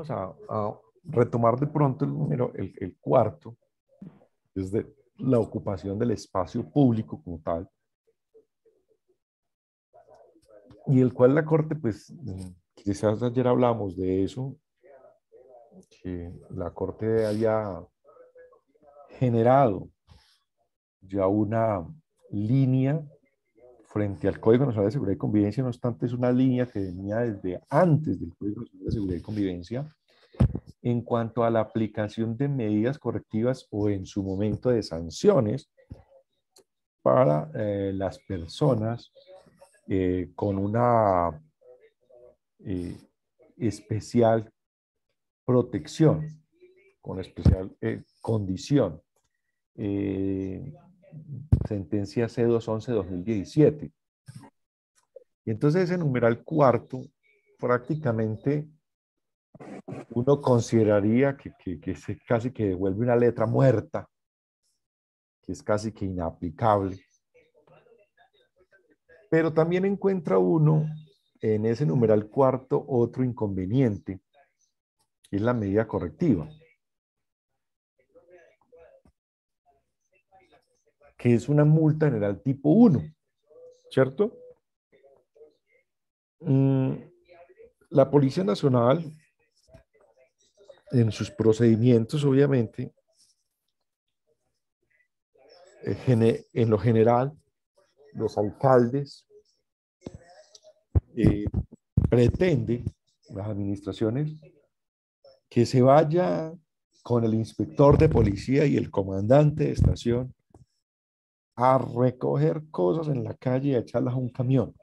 vamos a retomar de pronto el número, el cuarto, es de la ocupación del espacio público como tal, y el cual la Corte, pues, quizás ayer hablamos de eso, que la Corte había generado ya una línea frente al Código Nacional de Seguridad y Convivencia, no obstante es una línea que venía desde antes del Código Nacional de Seguridad y Convivencia, en cuanto a la aplicación de medidas correctivas o en su momento de sanciones para las personas con una especial protección, con especial condición. Sentencia C211-2017. Y entonces ese numeral cuarto prácticamente uno consideraría que se casi que devuelve una letra muerta, que es casi que inaplicable. Pero también encuentra uno en ese numeral cuarto otro inconveniente, que es la medida correctiva, que es una multa general tipo 1, ¿cierto? La Policía Nacional, en sus procedimientos, obviamente, en lo general, los alcaldes pretenden, las administraciones, que se vaya con el inspector de policía y el comandante de estación a recoger cosas en la calle y a echarlas a un camión,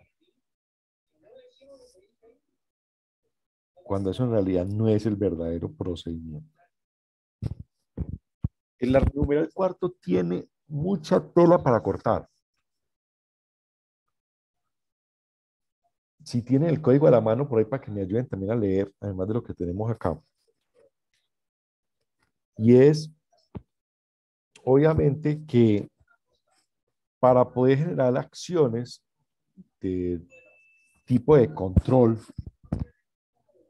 cuando eso en realidad no es el verdadero procedimiento. El numeral cuarto tiene mucha tela para cortar. Si tienen el código a la mano por ahí para que me ayuden también a leer, además de lo que tenemos acá. Y es, obviamente, que para poder generar acciones de tipo de control,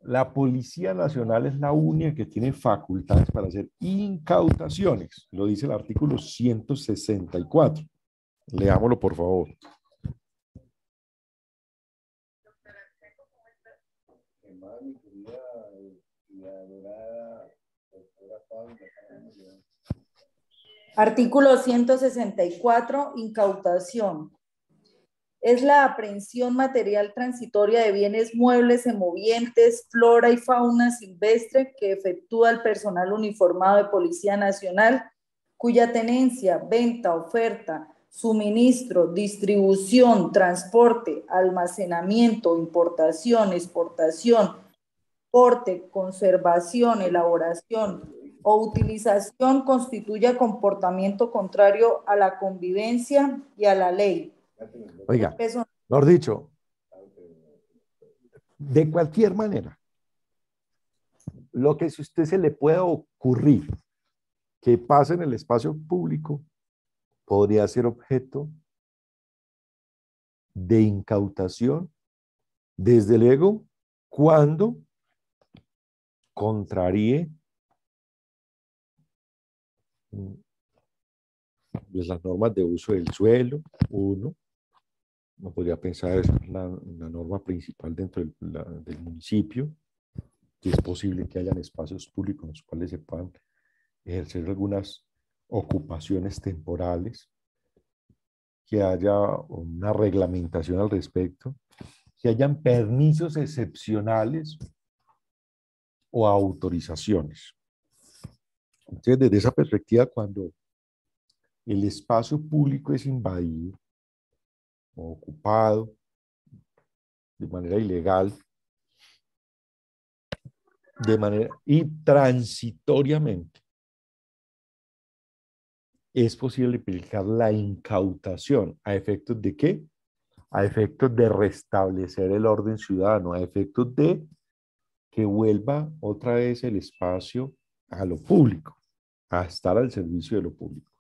la Policía Nacional es la única que tiene facultades para hacer incautaciones. Lo dice el artículo 164. Leámoslo, por favor. Artículo 164, incautación. Es la aprehensión material transitoria de bienes muebles, semovientes, flora y fauna silvestre que efectúa el personal uniformado de Policía Nacional, cuya tenencia, venta, oferta, suministro, distribución, transporte, almacenamiento, importación, exportación, porte, conservación, elaboración o utilización constituya comportamiento contrario a la convivencia y a la ley. Oiga, mejor dicho, de cualquier manera, lo que si usted se le pueda ocurrir que pase en el espacio público podría ser objeto de incautación, desde luego, cuando contraríe pues, las normas de uso del suelo, uno podría pensar es la norma principal dentro del municipio, que es posible que hayan espacios públicos en los cuales se puedan ejercer algunas ocupaciones temporales, que haya una reglamentación al respecto, que hayan permisos excepcionales o autorizaciones. Entonces, desde esa perspectiva, cuando el espacio público es invadido o ocupado de manera ilegal, de manera y transitoriamente, es posible aplicar la incautación. ¿A efectos de qué? A efectos de restablecer el orden ciudadano, a efectos de que vuelva otra vez el espacio a lo público, a estar al servicio de lo público.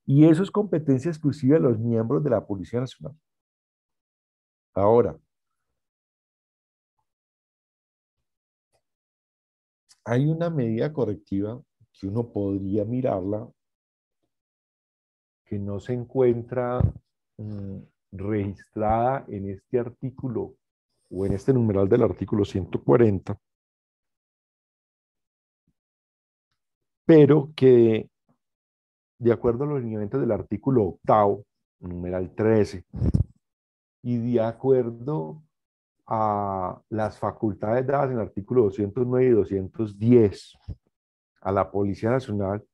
Y eso es competencia exclusiva de los miembros de la Policía Nacional. Ahora, Hay una medida correctiva que uno podría mirarla, que no se encuentra registrada en este artículo o en este numeral del artículo 140, pero que de acuerdo a los lineamientos del artículo octavo, numeral 13, y de acuerdo a las facultades dadas en el artículo 209 y 210 a la Policía Nacional,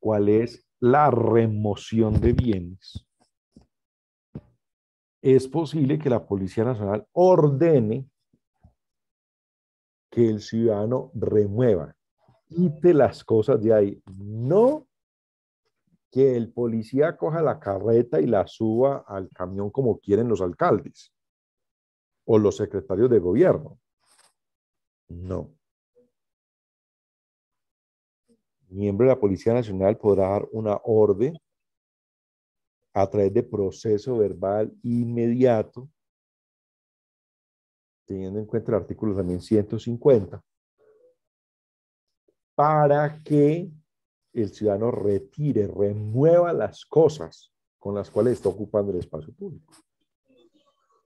cuál es la remoción de bienes, es posible que la Policía Nacional ordene que el ciudadano remueva, quite las cosas de ahí. No que el policía coja la carreta y la suba al camión como quieren los alcaldes o los secretarios de gobierno. No. Miembro de la Policía Nacional podrá dar una orden a través de proceso verbal inmediato, teniendo en cuenta el artículo también 150, para que el ciudadano retire, remueva las cosas con las cuales está ocupando el espacio público.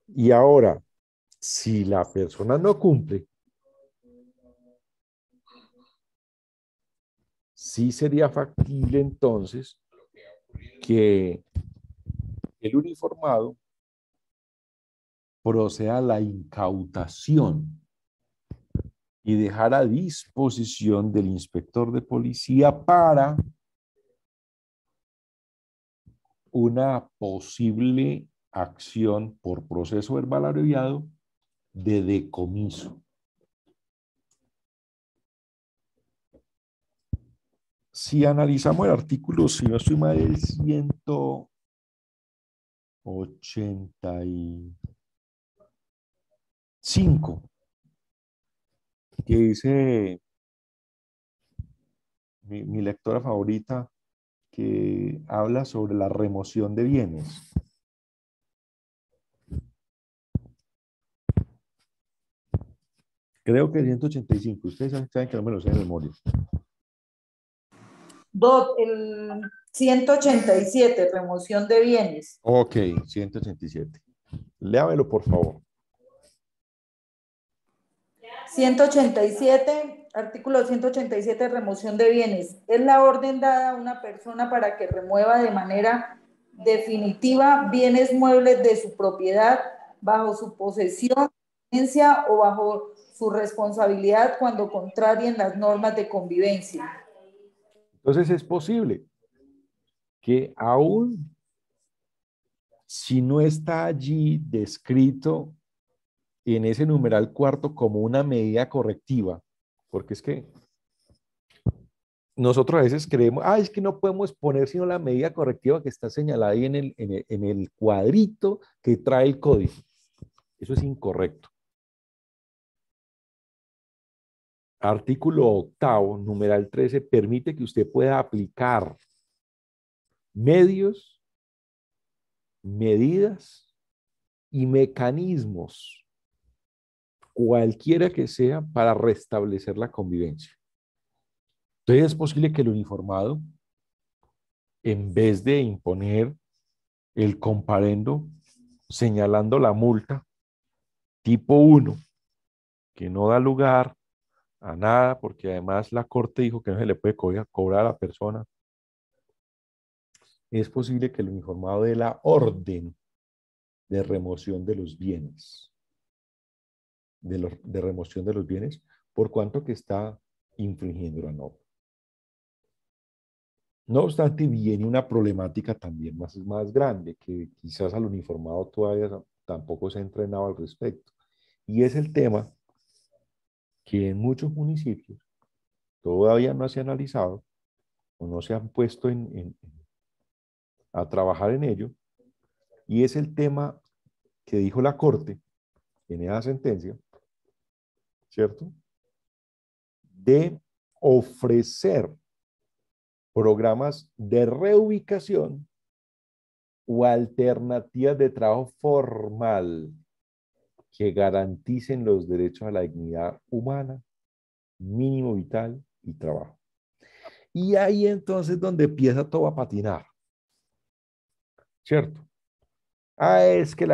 Y ahora, si la persona no cumple, sí sería factible entonces que el uniformado proceda a la incautación y dejar a disposición del inspector de policía para una posible acción por proceso verbal abreviado de decomiso. Si analizamos el artículo, si no estoy mal, el 185, que dice mi lectora favorita, que habla sobre la remoción de bienes. Creo que el 185. Ustedes saben que no me lo sé de memoria. El 187, remoción de bienes. Ok, 187. Léamelo, por favor. 187, artículo 187, remoción de bienes. Es la orden dada a una persona para que remueva de manera definitiva bienes muebles de su propiedad bajo su posesión, tenencia o bajo su responsabilidad cuando contrarien las normas de convivencia. Entonces es posible que aún si no está allí descrito en ese numeral cuarto como una medida correctiva, porque es que nosotros a veces creemos, es que no podemos poner sino la medida correctiva que está señalada ahí en el cuadrito que trae el código. Eso es incorrecto. Artículo octavo, numeral 13, permite que usted pueda aplicar medios, medidas y mecanismos, cualquiera que sea, para restablecer la convivencia. Entonces es posible que el uniformado, en vez de imponer el comparendo señalando la multa tipo 1, que no da lugar a nada, porque además la corte dijo que no se le puede cobrar a la persona, es posible que el uniformado dé la orden de remoción de los bienes, de remoción de los bienes, por cuanto que está infringiendo la norma. No obstante, viene una problemática también más grande, que quizás al uniformado todavía tampoco se ha entrenado al respecto, y es el tema que en muchos municipios todavía no se ha analizado o no se han puesto a trabajar en ello, y es el tema que dijo la Corte en esa sentencia, ¿cierto? De ofrecer programas de reubicación o alternativas de trabajo formal que garanticen los derechos a la dignidad humana mínimo vital y trabajo. Y ahí entonces donde empieza todo a patinar, ¿cierto? Ah, es que el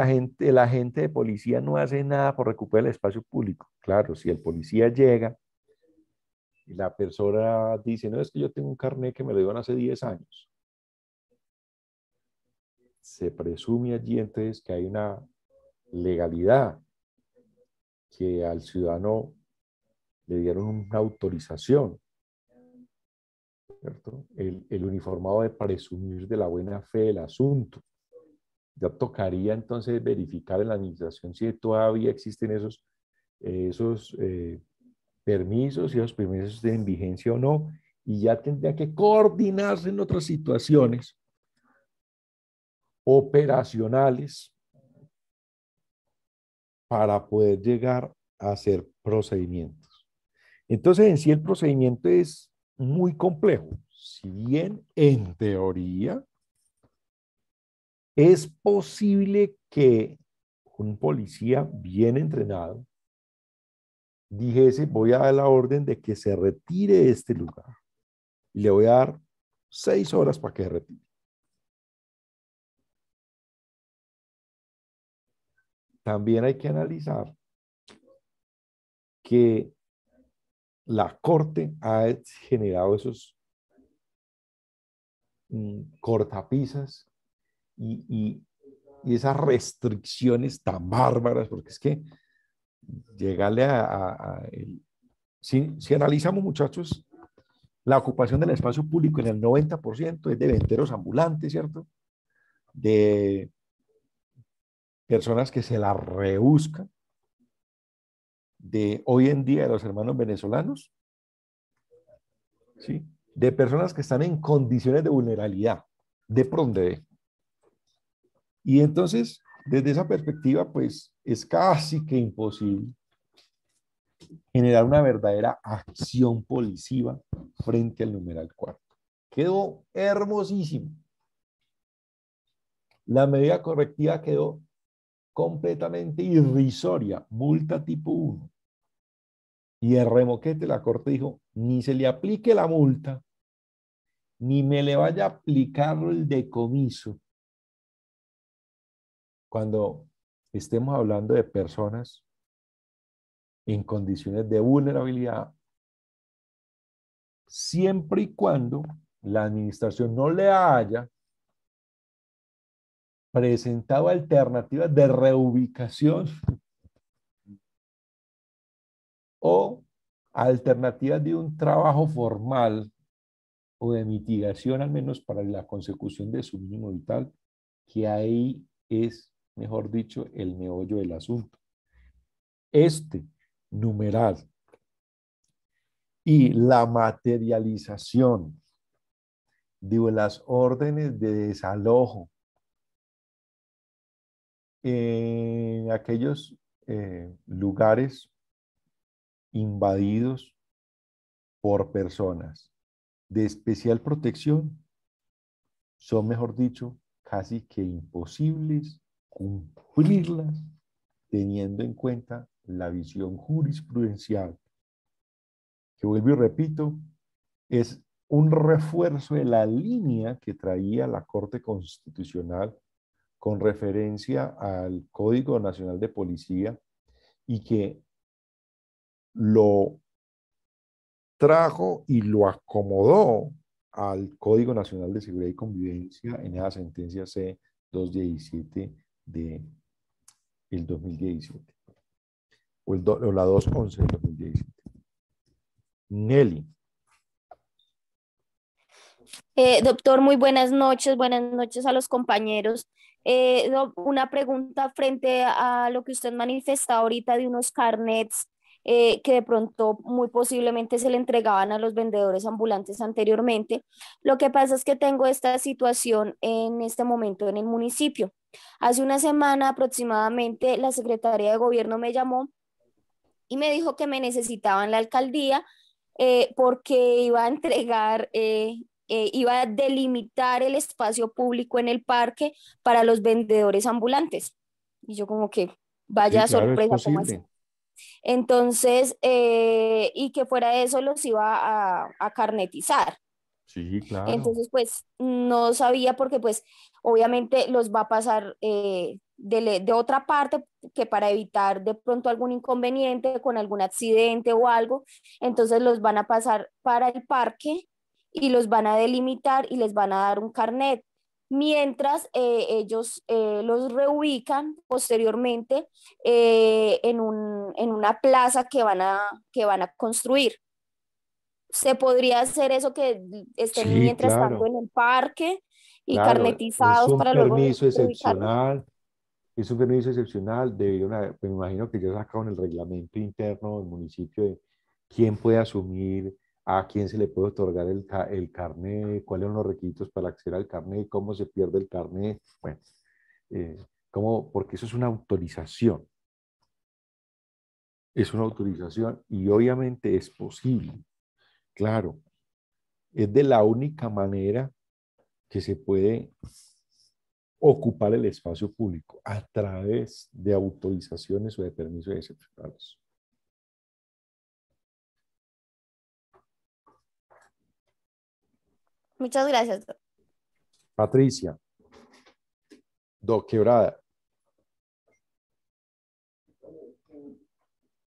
agente de policía no hace nada por recuperar el espacio público. Claro, si el policía llega y la persona dice, no, es que yo tengo un carnet que me lo dieron hace 10 años. Se presume allí entonces que hay una legalidad, que al ciudadano le dieron una autorización, ¿cierto? El uniformado de presumir de la buena fe del asunto. Ya tocaría entonces verificar en la administración si todavía existen esos permisos, si esos permisos tienen vigencia o no, y ya tendría que coordinarse en otras situaciones operacionales para poder llegar a hacer procedimientos. Entonces, en sí el procedimiento es muy complejo. Si bien en teoría es posible que un policía bien entrenado dijese, voy a dar la orden de que se retire de este lugar y le voy a dar 6 horas para que se retire. También hay que analizar que la Corte ha generado esos cortapisas y esas restricciones tan bárbaras, porque es que llegarle si analizamos, muchachos, la ocupación del espacio público en el 90% es de venteros ambulantes, ¿cierto? De personas que se la rebuscan, de hoy en día de los hermanos venezolanos, ¿sí? De personas que están en condiciones de vulnerabilidad, de pronto. Y entonces, desde esa perspectiva, pues es casi que imposible generar una verdadera acción policiva frente al numeral 4. Quedó hermosísimo. La medida correctiva quedó completamente irrisoria, multa tipo 1. Y el remoquete, la Corte dijo, ni se le aplique la multa, ni me le vaya a aplicar el decomiso. Cuando estemos hablando de personas en condiciones de vulnerabilidad, siempre y cuando la administración no le haya presentado alternativas de reubicación o alternativas de un trabajo formal o de mitigación, al menos para la consecución de su mínimo vital, que ahí es, mejor dicho, el meollo del asunto. Este numeral y la materialización de las órdenes de desalojo en aquellos lugares invadidos por personas de especial protección son, mejor dicho, casi que imposibles cumplirlas teniendo en cuenta la visión jurisprudencial, que vuelvo y repito, es un refuerzo de la línea que traía la Corte Constitucional con referencia al Código Nacional de Policía y que lo trajo y lo acomodó al Código Nacional de Seguridad y Convivencia en esa sentencia C-217 del 2017, o la 211 del 2017. Nelly. Doctor, muy buenas noches a los compañeros. Una pregunta frente a lo que usted manifesta ahorita de unos carnets que de pronto muy posiblemente se le entregaban a los vendedores ambulantes anteriormente. Lo que pasa es que tengo esta situación en este momento en el municipio. Hace una semana aproximadamente la Secretaría de Gobierno me llamó y me dijo que me necesitaban la alcaldía porque iba a entregar, iba a delimitar el espacio público en el parque para los vendedores ambulantes. Y yo como que, Sí, vaya claro, es sorpresa, ¿cómo así? posible. Entonces, y que fuera de eso los iba a carnetizar. Sí, claro. Entonces, pues no sabía porque pues obviamente los va a pasar de otra parte que para evitar de pronto algún inconveniente con algún accidente o algo, entonces los van a pasar para el parque y los van a delimitar y les van a dar un carnet, mientras ellos los reubican posteriormente en una plaza que van a construir. Se podría hacer eso que estén Sí, mientras tanto claro, en el parque y claro. Es carnetizados un para luego permiso reubicarlos. excepcional. Es un permiso excepcional. Pues me imagino que ya sacaron el reglamento interno del municipio de quién puede asumir, a quién se le puede otorgar el carnet, cuáles son los requisitos para acceder al carnet, cómo se pierde el carnet. Bueno, eh, porque eso es una autorización y obviamente es posible, claro, es de la única manera que se puede ocupar el espacio público a través de autorizaciones o de permisos excepcionales. Muchas gracias. Patricia, quebrada.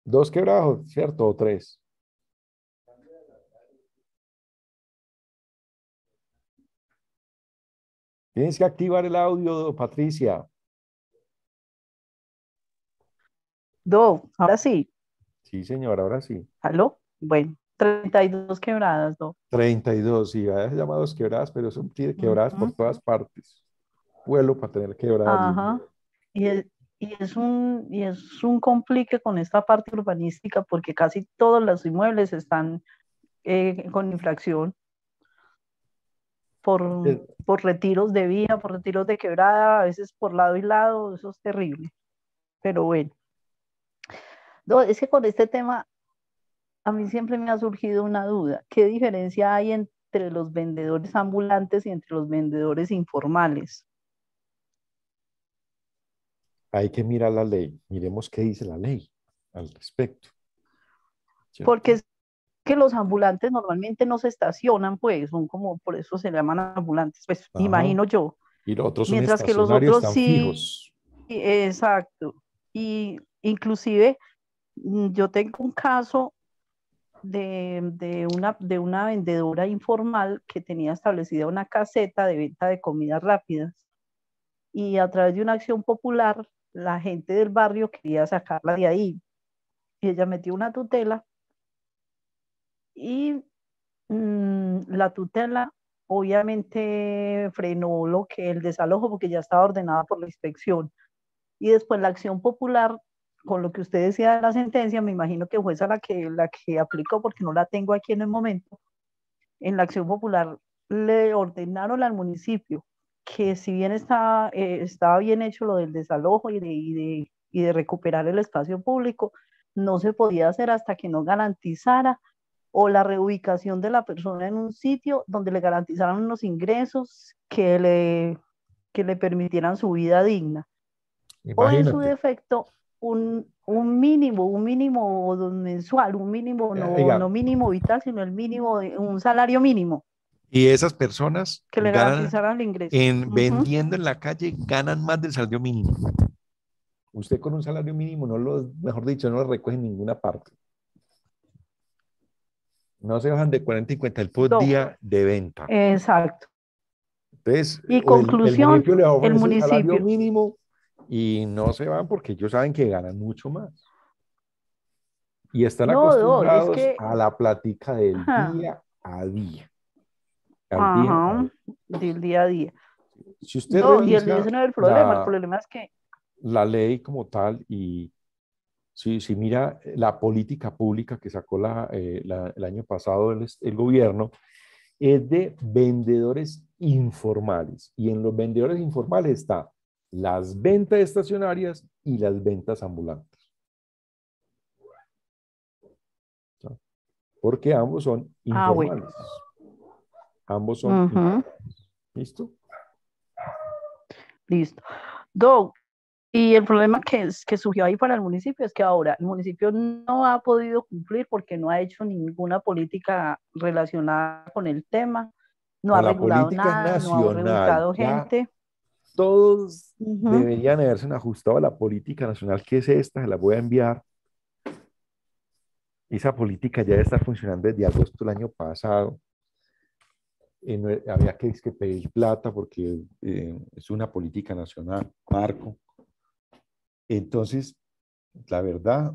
Dos quebrados, ¿cierto? O tres. Tienes que activar el audio, Patricia. Ahora sí. Sí, señora, ahora sí. ¿Aló? Bueno, 32 quebradas, Do. 32, sí, hay llamados quebradas, pero son quebradas por Ujú. todas partes. Vuelo para tener quebradas, Dios mío. Ajá. Y es un complique con esta parte urbanística porque casi todos los inmuebles están con infracción por, Eh, por retiros de vía, por retiros de quebrada, a veces por lado y lado, eso es terrible. Pero bueno, No, es que con este tema a mí siempre me ha surgido una duda. ¿Qué diferencia hay entre los vendedores ambulantes y entre los vendedores informales? Hay que mirar la ley. Miremos qué dice la ley al respecto, Porque ¿cierto? es que los ambulantes normalmente no se estacionan, pues, son como, por eso se llaman ambulantes, pues, Ajá. imagino yo. Y los otros son Mientras que los estacionarios, otros están sí, fijos. exacto. Y inclusive yo tengo un caso de una vendedora informal que tenía establecida una caseta de venta de comidas rápidas y a través de una acción popular la gente del barrio quería sacarla de ahí y ella metió una tutela y la tutela obviamente frenó lo que el desalojo porque ya estaba ordenada por la inspección y después la acción popular con lo que usted decía de la sentencia, me imagino que fue esa la que aplicó porque no la tengo aquí en el momento. En la acción popular le ordenaron al municipio que si bien estaba bien hecho lo del desalojo y de recuperar el espacio público, no se podía hacer hasta que no garantizara o la reubicación de la persona en un sitio donde le garantizaran unos ingresos que le permitieran su vida digna. O en su Imagínate. defecto, un mínimo mensual, un mínimo, no, Oiga, no mínimo vital, sino el mínimo, un salario mínimo y esas personas que le ganan, garantizaran el ingreso. Ujú. vendiendo en la calle, ganan más del salario mínimo. Usted con un salario mínimo mejor dicho, no lo recoge en ninguna parte. No se bajan de 40 y 50 el por No, día de venta. exacto. Entonces, Y o el conclusión, municipio le va a el ofrecer el salario municipio. mínimo y no se van porque ellos saben que ganan mucho más. Y están No, es acostumbrados que, a la plática del ajá, día a día. Al día a ajá, día. del día a día. Si usted No, y revisa ese no es el la, problema es que, la ley como tal y si mira la política pública que sacó el año pasado el gobierno, es de vendedores informales. Y en los vendedores informales está las ventas estacionarias y las ventas ambulantes. ¿No? Porque ambos son bueno, informales. Ambos son ujú, informales. ¿Listo? listo. Do, Y el problema que surgió ahí para el municipio es que ahora el municipio no ha podido cumplir porque no ha hecho ninguna política relacionada con el tema, no No, ha la regulado política es nada, no ha nacional. reubicado Ya gente. todos Ujú. deberían haberse ajustado a la política nacional, que es esta, se la voy a enviar. Esa política ya debe estar funcionando desde agosto del año pasado. No, había que pedir plata porque es una política nacional, marco. Entonces, la verdad,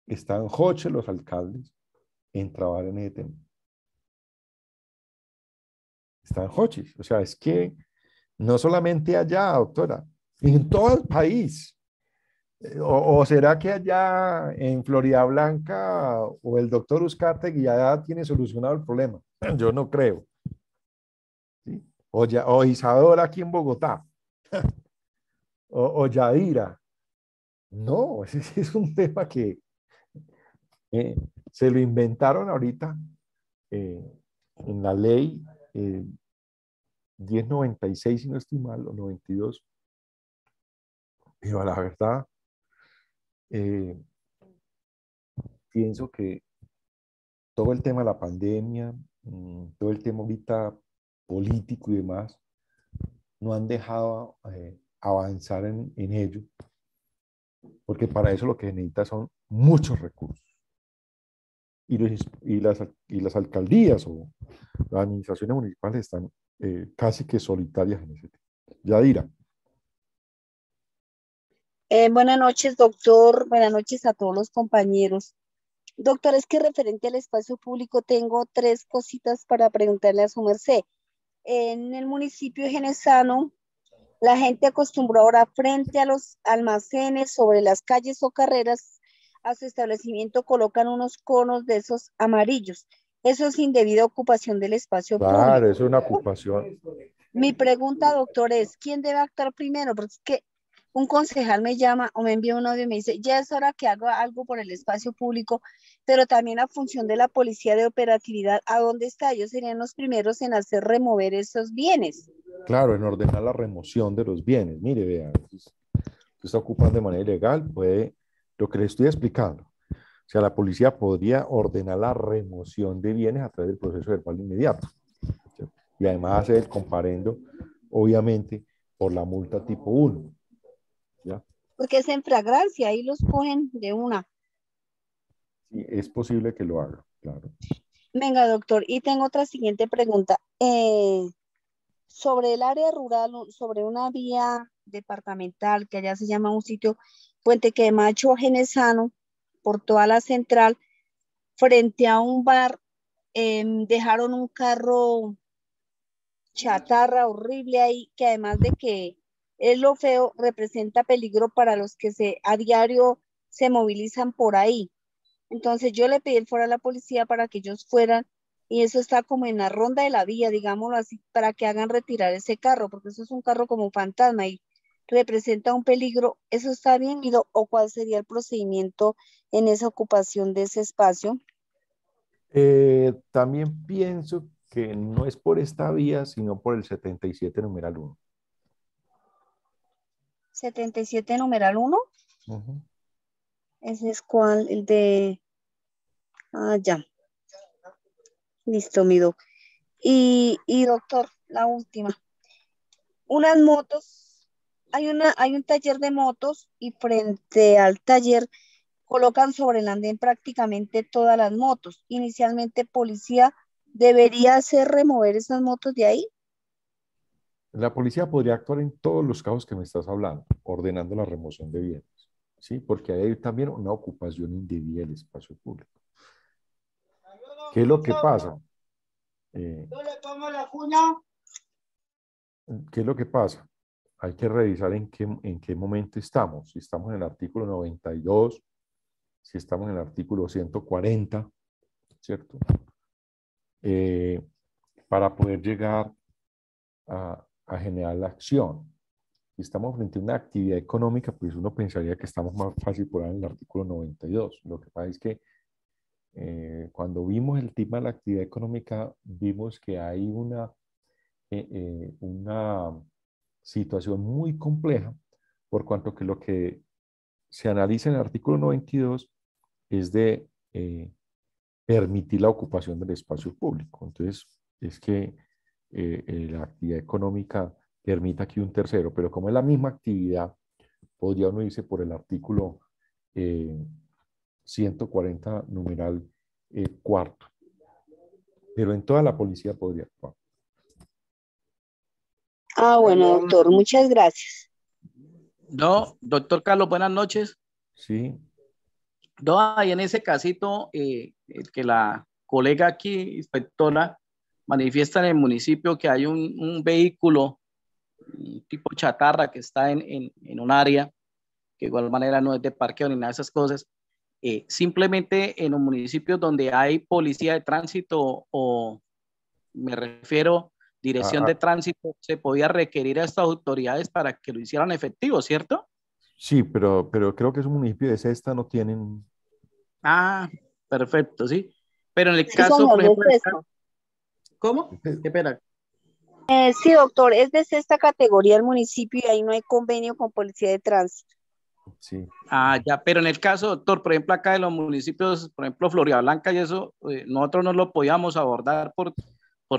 están joche los alcaldes en trabajar en ese tema. Están joches. O sea, es que no solamente allá, doctora, en todo el país. O será que allá en Florida Blanca o el doctor Uzcategui ya tiene solucionado el problema? Yo no creo. ¿Sí? O Isadora aquí en Bogotá, o Yadira. No, ese sí es un tema que eh, se lo inventaron ahorita eh, en la ley 1096, si no estoy mal, o 92. Pero la verdad, eh, pienso que todo el tema de la pandemia, todo el tema ahorita político y demás, no han dejado avanzar en ello, porque para eso lo que se necesita son muchos recursos. Y las alcaldías o las administraciones municipales están casi que solitarias en ese tema. Yadira. Buenas noches, doctor. Buenas noches a todos los compañeros. Doctor, es que referente al espacio público tengo tres cositas para preguntarle a su merced. En el municipio de Genesano, la gente acostumbró ahora frente a los almacenes, sobre las calles o carreras, a su establecimiento colocan unos conos de esos amarillos. Eso es indebida ocupación del espacio Claro, público. eso es una ocupación. Mi pregunta, doctor, es, ¿quién debe actuar primero? Porque es que un concejal me llama o me envía un audio y me dice, ya es hora que haga algo por el espacio público, pero también a función de la policía de operatividad, ¿a dónde está? Ellos serían los primeros en hacer remover esos bienes. Claro, en ordenar la remoción de los bienes. Mire, vea, usted está ocupando de manera ilegal, puede, lo que le estoy explicando. O sea, la policía podría ordenar la remoción de bienes a través del proceso verbal inmediato. ¿Cierto? Y además hacer el comparendo, obviamente, por la multa tipo 1. ¿Ya? Porque es en flagrancia, ahí los cogen de una. Sí, es posible que lo haga, claro. Venga, doctor, y tengo otra siguiente pregunta. Sobre el área rural, sobre una vía departamental que allá se llama un sitio Puente Quemacho Genesano, por toda la central, frente a un bar, dejaron un carro chatarra horrible ahí, que además de que es lo feo, representa peligro para los que a diario se movilizan por ahí. Entonces yo le pedí el foro a la policía para que ellos fueran, y eso está como en la ronda de la vía, digámoslo así, para que hagan retirar ese carro, porque eso es un carro como fantasma y representa un peligro. ¿Eso está bien, Guido? ¿O cuál sería el procedimiento en esa ocupación de ese espacio? También pienso que no es por esta vía, sino por el 77 numeral 1. 77 numeral 1, Uh-huh. ese es cuál, el de... Ah, ya, listo, mi doc. Y doctor, la última. Unas motos, hay un taller de motos y frente al taller colocan sobre el andén prácticamente todas las motos. Inicialmente policía debería hacer remover esas motos de ahí. La policía podría actuar en todos los casos que me estás hablando, ordenando la remoción de bienes, ¿sí? Porque hay también una ocupación indebida del espacio público. ¿Qué es lo que pasa? Eh, ¿Qué es lo que pasa? Hay que revisar en qué momento estamos. Si estamos en el artículo 92, si estamos en el artículo 140, ¿cierto? Para poder llegar a generar la acción. Si estamos frente a una actividad económica, pues uno pensaría que estamos más fácil por ahí en el artículo 92. Lo que pasa es que cuando vimos el tema de la actividad económica, vimos que hay una situación muy compleja, por cuanto que lo que se analiza en el artículo 92 es de permitir la ocupación del espacio público. Entonces, es que la actividad económica permita que un tercero, pero como es la misma actividad, podría uno irse por el artículo 140, numeral cuarto. Pero en toda la policía podría actuar. Ah, bueno, doctor, muchas gracias. No, doctor Carlos, buenas noches. Sí. No, ahí en ese casito, el que la colega aquí, inspectora, manifiesta en el municipio que hay un vehículo un tipo chatarra que está en un área, que de igual manera no es de parqueo ni nada de esas cosas. Simplemente en los municipios donde hay policía de tránsito o me refiero dirección de tránsito, se podía requerir a estas autoridades para que lo hicieran efectivo, ¿cierto? Sí, pero creo que es un municipio de Cesta, no tienen. Ah, perfecto, sí. Pero en el Sí, caso, señor, por ejemplo, es esto. ¿cómo? Qué pena. Sí, doctor, es de sexta categoría el municipio y ahí no hay convenio con policía de tránsito. Sí. Ah, ya, pero en el caso, doctor, por ejemplo, acá de los municipios, por ejemplo, Floridablanca y eso, nosotros no lo podíamos abordar por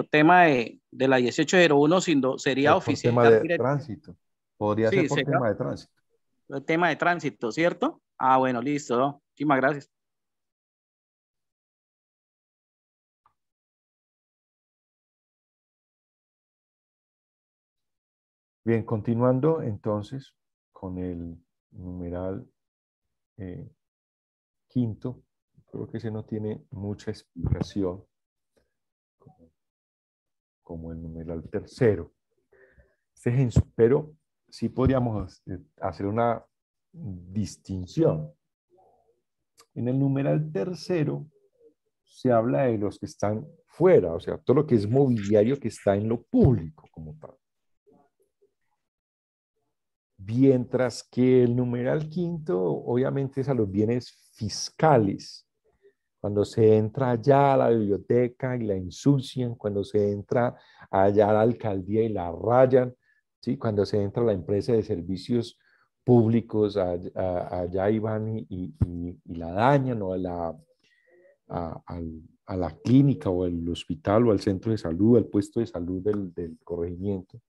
tema de la 1801, sino sería Por oficial tema de directo. tránsito. Podría ser Sí, por sería tema de tránsito. el tema de tránsito, ¿cierto? Ah, bueno, listo, ¿no? Muchísimas gracias. Bien, continuando entonces con el numeral quinto, creo que ese no tiene mucha explicación, como el numeral tercero. Pero sí podríamos hacer una distinción. En el numeral tercero se habla de los que están fuera, o sea, todo lo que es mobiliario que está en lo público como tal. Mientras que el numeral quinto, obviamente, es a los bienes fiscales. Cuando se entra allá a la biblioteca y la ensucian, cuando se entra allá a la alcaldía y la rayan, ¿sí? Cuando se entra a la empresa de servicios públicos, allá y van y la dañan, o a la clínica o al hospital o al centro de salud, al puesto de salud del corregimiento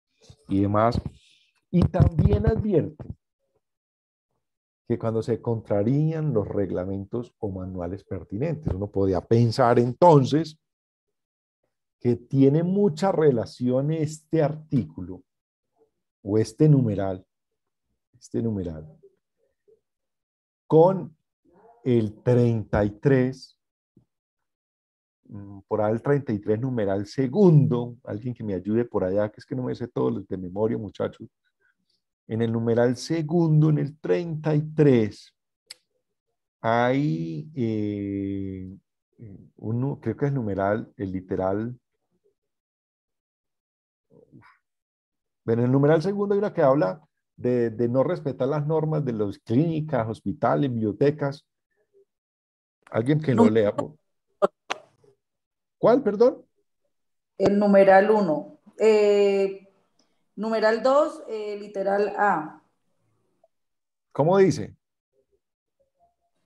y demás. Y también advierte que cuando se contrarían los reglamentos o manuales pertinentes, uno podía pensar entonces que tiene mucha relación este artículo o este numeral con el 33, por ahí el 33 numeral segundo, alguien que me ayude por allá, que es que no me sé todos los de memoria, muchachos. En el numeral segundo, en el 33, hay uno, creo que es el literal. Bueno, en el numeral segundo hay una que habla de no respetar las normas de las clínicas, hospitales, bibliotecas. Alguien que lo lea. ¿Cuál, perdón? El numeral 1. Numeral 2, literal A. ¿Cómo dice?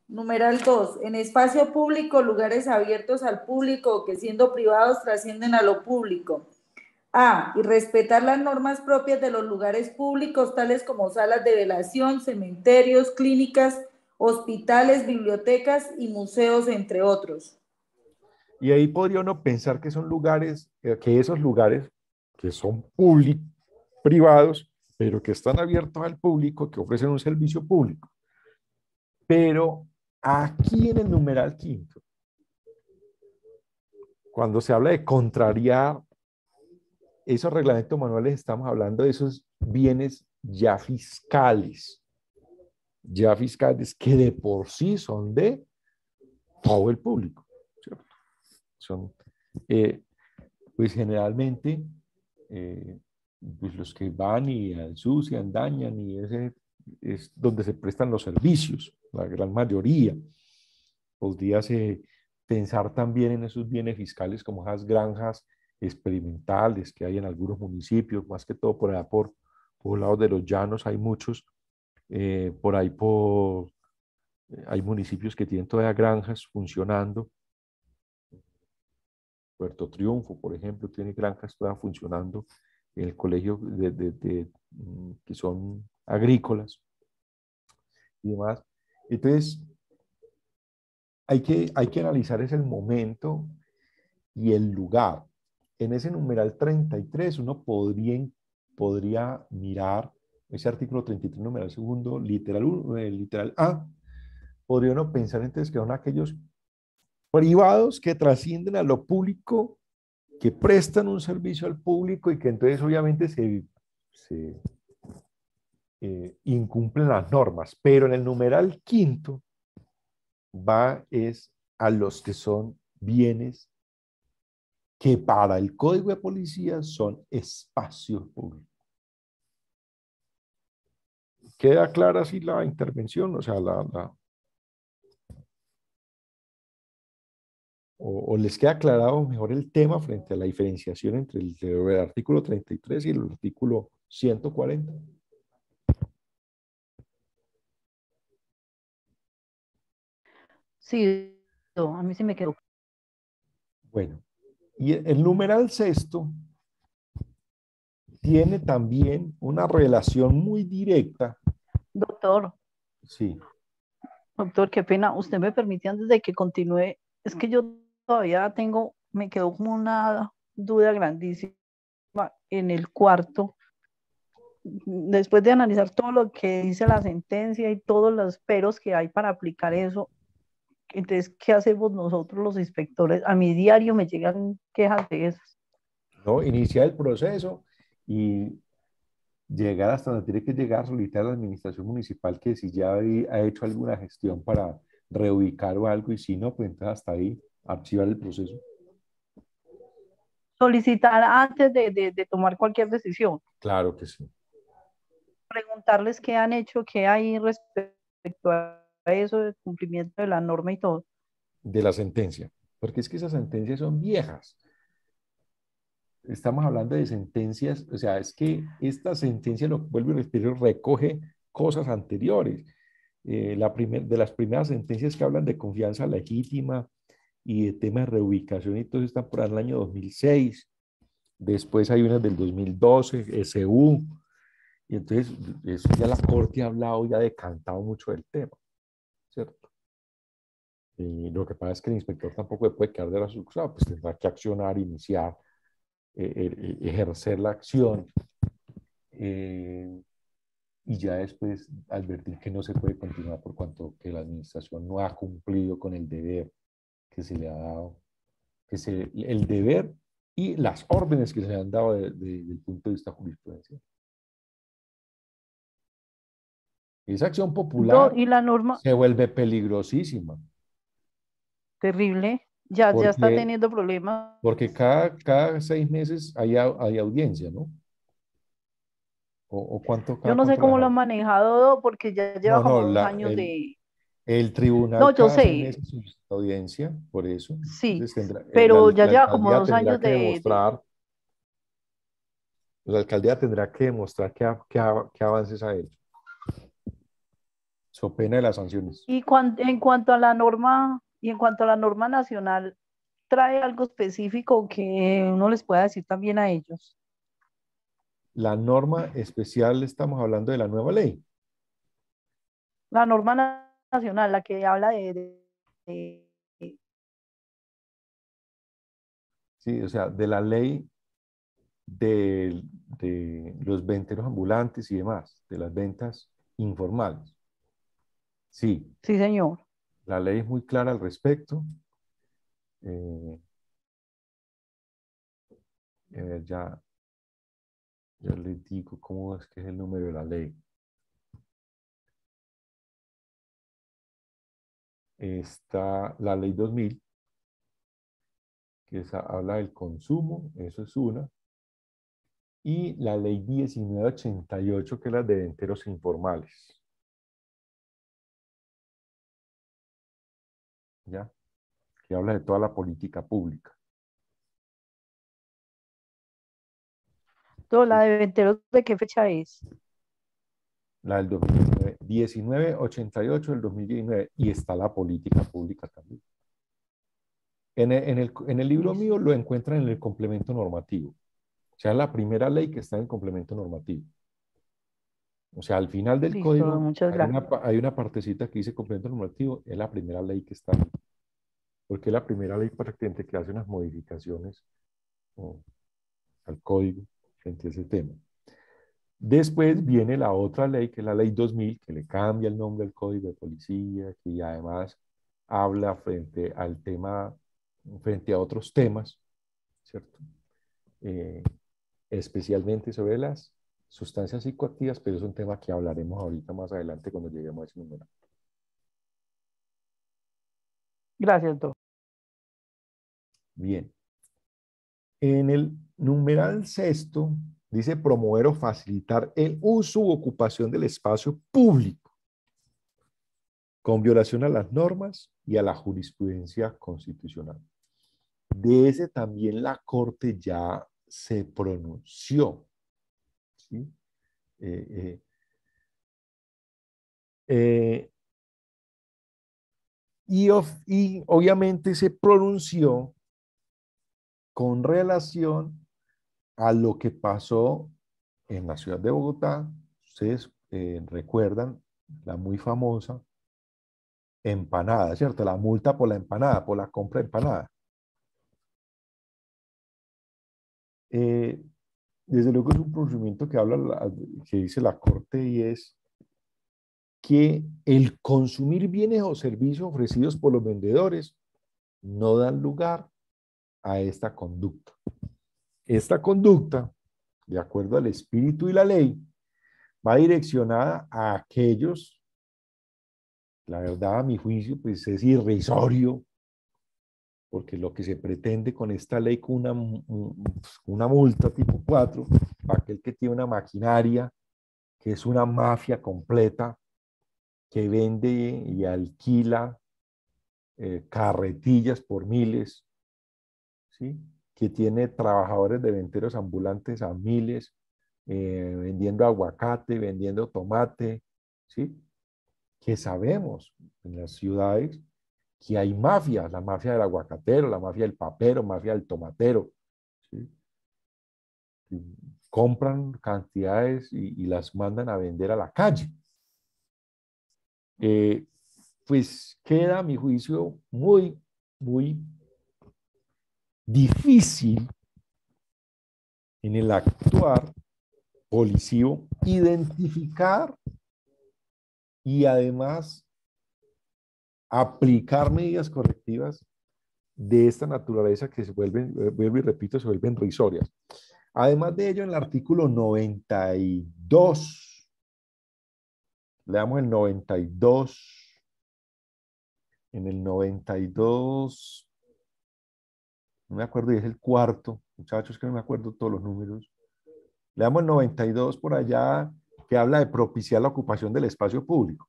Numeral 2. En espacio público, lugares abiertos al público que siendo privados trascienden a lo público. A. Y respetar las normas propias de los lugares públicos, tales como salas de velación, cementerios, clínicas, hospitales, bibliotecas y museos, entre otros. Y ahí podría uno pensar que son lugares, que esos lugares que son privados, pero que están abiertos al público, que ofrecen un servicio público. Pero aquí en el numeral quinto, cuando se habla de contrariar esos reglamentos manuales, estamos hablando de esos bienes ya fiscales que de por sí son de todo el público, ¿cierto? Son, pues generalmente, pues los que van y ensucian, dañan, y ese es donde se prestan los servicios, la gran mayoría. Podríase pensar también en esos bienes fiscales como esas granjas experimentales que hay en algunos municipios, más que todo por allá por lados de los llanos hay muchos, Por ahí hay municipios que tienen todavía granjas funcionando. Puerto Triunfo, por ejemplo, tiene granjas todavía funcionando en el colegio que son agrícolas y demás. Entonces, hay que analizar es el momento y el lugar. En ese numeral 33 uno podría mirar ese artículo 33, numeral segundo, literal A, podría uno pensar entonces que son aquellos privados que trascienden a lo público, que prestan un servicio al público y que entonces obviamente se incumplen las normas, pero en el numeral quinto es a los que son bienes que para el Código de Policía son espacios públicos. ¿Queda clara así la intervención? O sea, o les queda aclarado mejor el tema frente a la diferenciación entre el artículo 33 y el artículo 140. Sí, a mí sí me quedó. Bueno, y el numeral sexto tiene también una relación muy directa. Doctor, Sí. doctor, qué pena. Usted me permite antes de que continúe. Es que yo todavía me quedó como una duda grandísima en el cuarto. Después de analizar todo lo que dice la sentencia y todos los peros que hay para aplicar eso, entonces, ¿qué hacemos nosotros los inspectores? A mi diario me llegan quejas de esas. ¿No? Iniciar el proceso y llegar hasta donde tiene que llegar, solicitar a la administración municipal que si ya ha hecho alguna gestión para reubicar o algo, y si no, pues entonces hasta ahí archivar el proceso. Solicitar antes de tomar cualquier decisión. Claro que sí. Preguntarles qué han hecho, qué hay respecto a eso, del cumplimiento de la norma y todo. De la sentencia, porque es que esas sentencias son viejas. Estamos hablando de sentencias, o sea, es que esta sentencia, lo vuelvo y repito, recoge cosas anteriores. De las primeras sentencias que hablan de confianza legítima y de temas de reubicación, y todo eso está por el año 2006. Después hay unas del 2012, SU, y entonces eso ya la Corte ha hablado y ha decantado mucho del tema, ¿cierto? Y lo que pasa es que el inspector tampoco puede quedar de la cruzado, pues tendrá que accionar, iniciar, ejercer la acción, y ya después advertir que no se puede continuar por cuanto que la administración no ha cumplido con el deber que se le ha dado, el deber y las órdenes que se le han dado desde el punto de vista jurisprudencial. Esa acción popular Y la norma, se vuelve peligrosísima. terrible, ya está Porque, teniendo problemas. porque cada 6 meses hay audiencia, ¿no? ¿O cuánto, Yo cada no sé cuánto las cómo lo han hay? manejado porque ya lleva No, como no, 2 años de... el tribunal No, yo cada 6 sé, meses solicita audiencia, por eso. sí, Entonces pero ya la lleva como alcaldía dos tendrá años que demostrar, la alcaldía tendrá que demostrar qué avances ha hecho, so pena de las sanciones. Y en cuanto a la norma, nacional, ¿trae algo específico que uno les pueda decir también a ellos? La norma especial, estamos hablando de la nueva ley. La norma nacional, la que habla Sí, o sea, de la ley de los venteros ambulantes y demás, de las ventas informales. Sí, Sí, señor. la ley es muy clara al respecto. Ya les digo cómo es que es el número de la ley. Está la ley 2000, que habla del consumo, eso es una, y la ley 1988, que es la de venteros informales. ¿Ya? Que habla de toda la política pública. Toda la de venteros, ¿de qué fecha es? la del 2019, 1988 del 2019, y está la política pública también. En el libro mío lo encuentran en el complemento normativo. O sea, la primera ley que está en el complemento normativo. O sea, al final del Listo, código muchas gracias. hay una partecita que dice complemento normativo, es la primera ley que está ahí. Porque es la primera ley prácticamente que hace unas modificaciones al código frente a ese tema. Después viene la otra ley, que es la ley 2000, que le cambia el nombre al código de policía, que además habla frente al tema, frente a otros temas, ¿cierto? Especialmente sobre las sustancias psicoactivas, pero es un tema que hablaremos ahorita más adelante cuando lleguemos a ese número. Gracias, doctor. Bien. En el numeral sexto dice promover o facilitar el uso u ocupación del espacio público con violación a las normas y a la jurisprudencia constitucional. De ese también la Corte ya se pronunció. ¿Sí? Y obviamente se pronunció con relación a lo que pasó en la ciudad de Bogotá. Ustedes recuerdan la muy famosa empanada, ¿cierto? La multa por la empanada, por la compra de empanada. Desde luego es un procedimiento que que dice la Corte, y es que el consumir bienes o servicios ofrecidos por los vendedores no dan lugar a esta conducta. Esta conducta, de acuerdo al espíritu y la ley, va direccionada a aquellos, la verdad a mi juicio, pues es irrisorio, porque lo que se pretende con esta ley, con una multa tipo 4, para aquel que tiene una maquinaria, que es una mafia completa, que vende y alquila carretillas por miles, ¿sí? Que tiene trabajadores de venteros ambulantes a miles, vendiendo aguacate, vendiendo tomate, ¿sí? Que sabemos en las ciudades que hay mafias, la mafia del aguacatero, la mafia del papero, mafia del tomatero, ¿sí? Que compran cantidades y las mandan a vender a la calle. Pues queda, a mi juicio, muy, muy difícil en el actuar policivo identificar y además aplicar medidas correctivas de esta naturaleza que se vuelven, vuelvo y repito, se vuelven risorias. Además de ello, en el artículo 92, leamos el 92, en el 92, no me acuerdo, y es el cuarto, muchachos, que no me acuerdo todos los números. Leamos el 92 por allá, que habla de propiciar la ocupación del espacio público.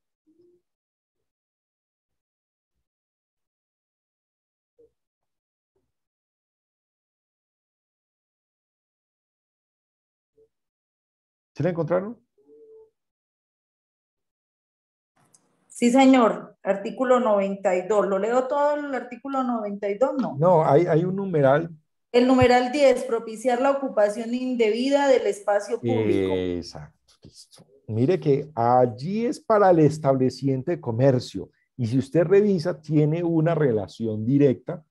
¿Se la encontraron? Sí, señor. Artículo 92. ¿Lo leo todo el artículo 92? No. No, hay un numeral. El numeral 10, propiciar la ocupación indebida del espacio público. Exacto. Listo. Mire que allí es para el establecimiento de comercio. Y si usted revisa, tiene una relación directa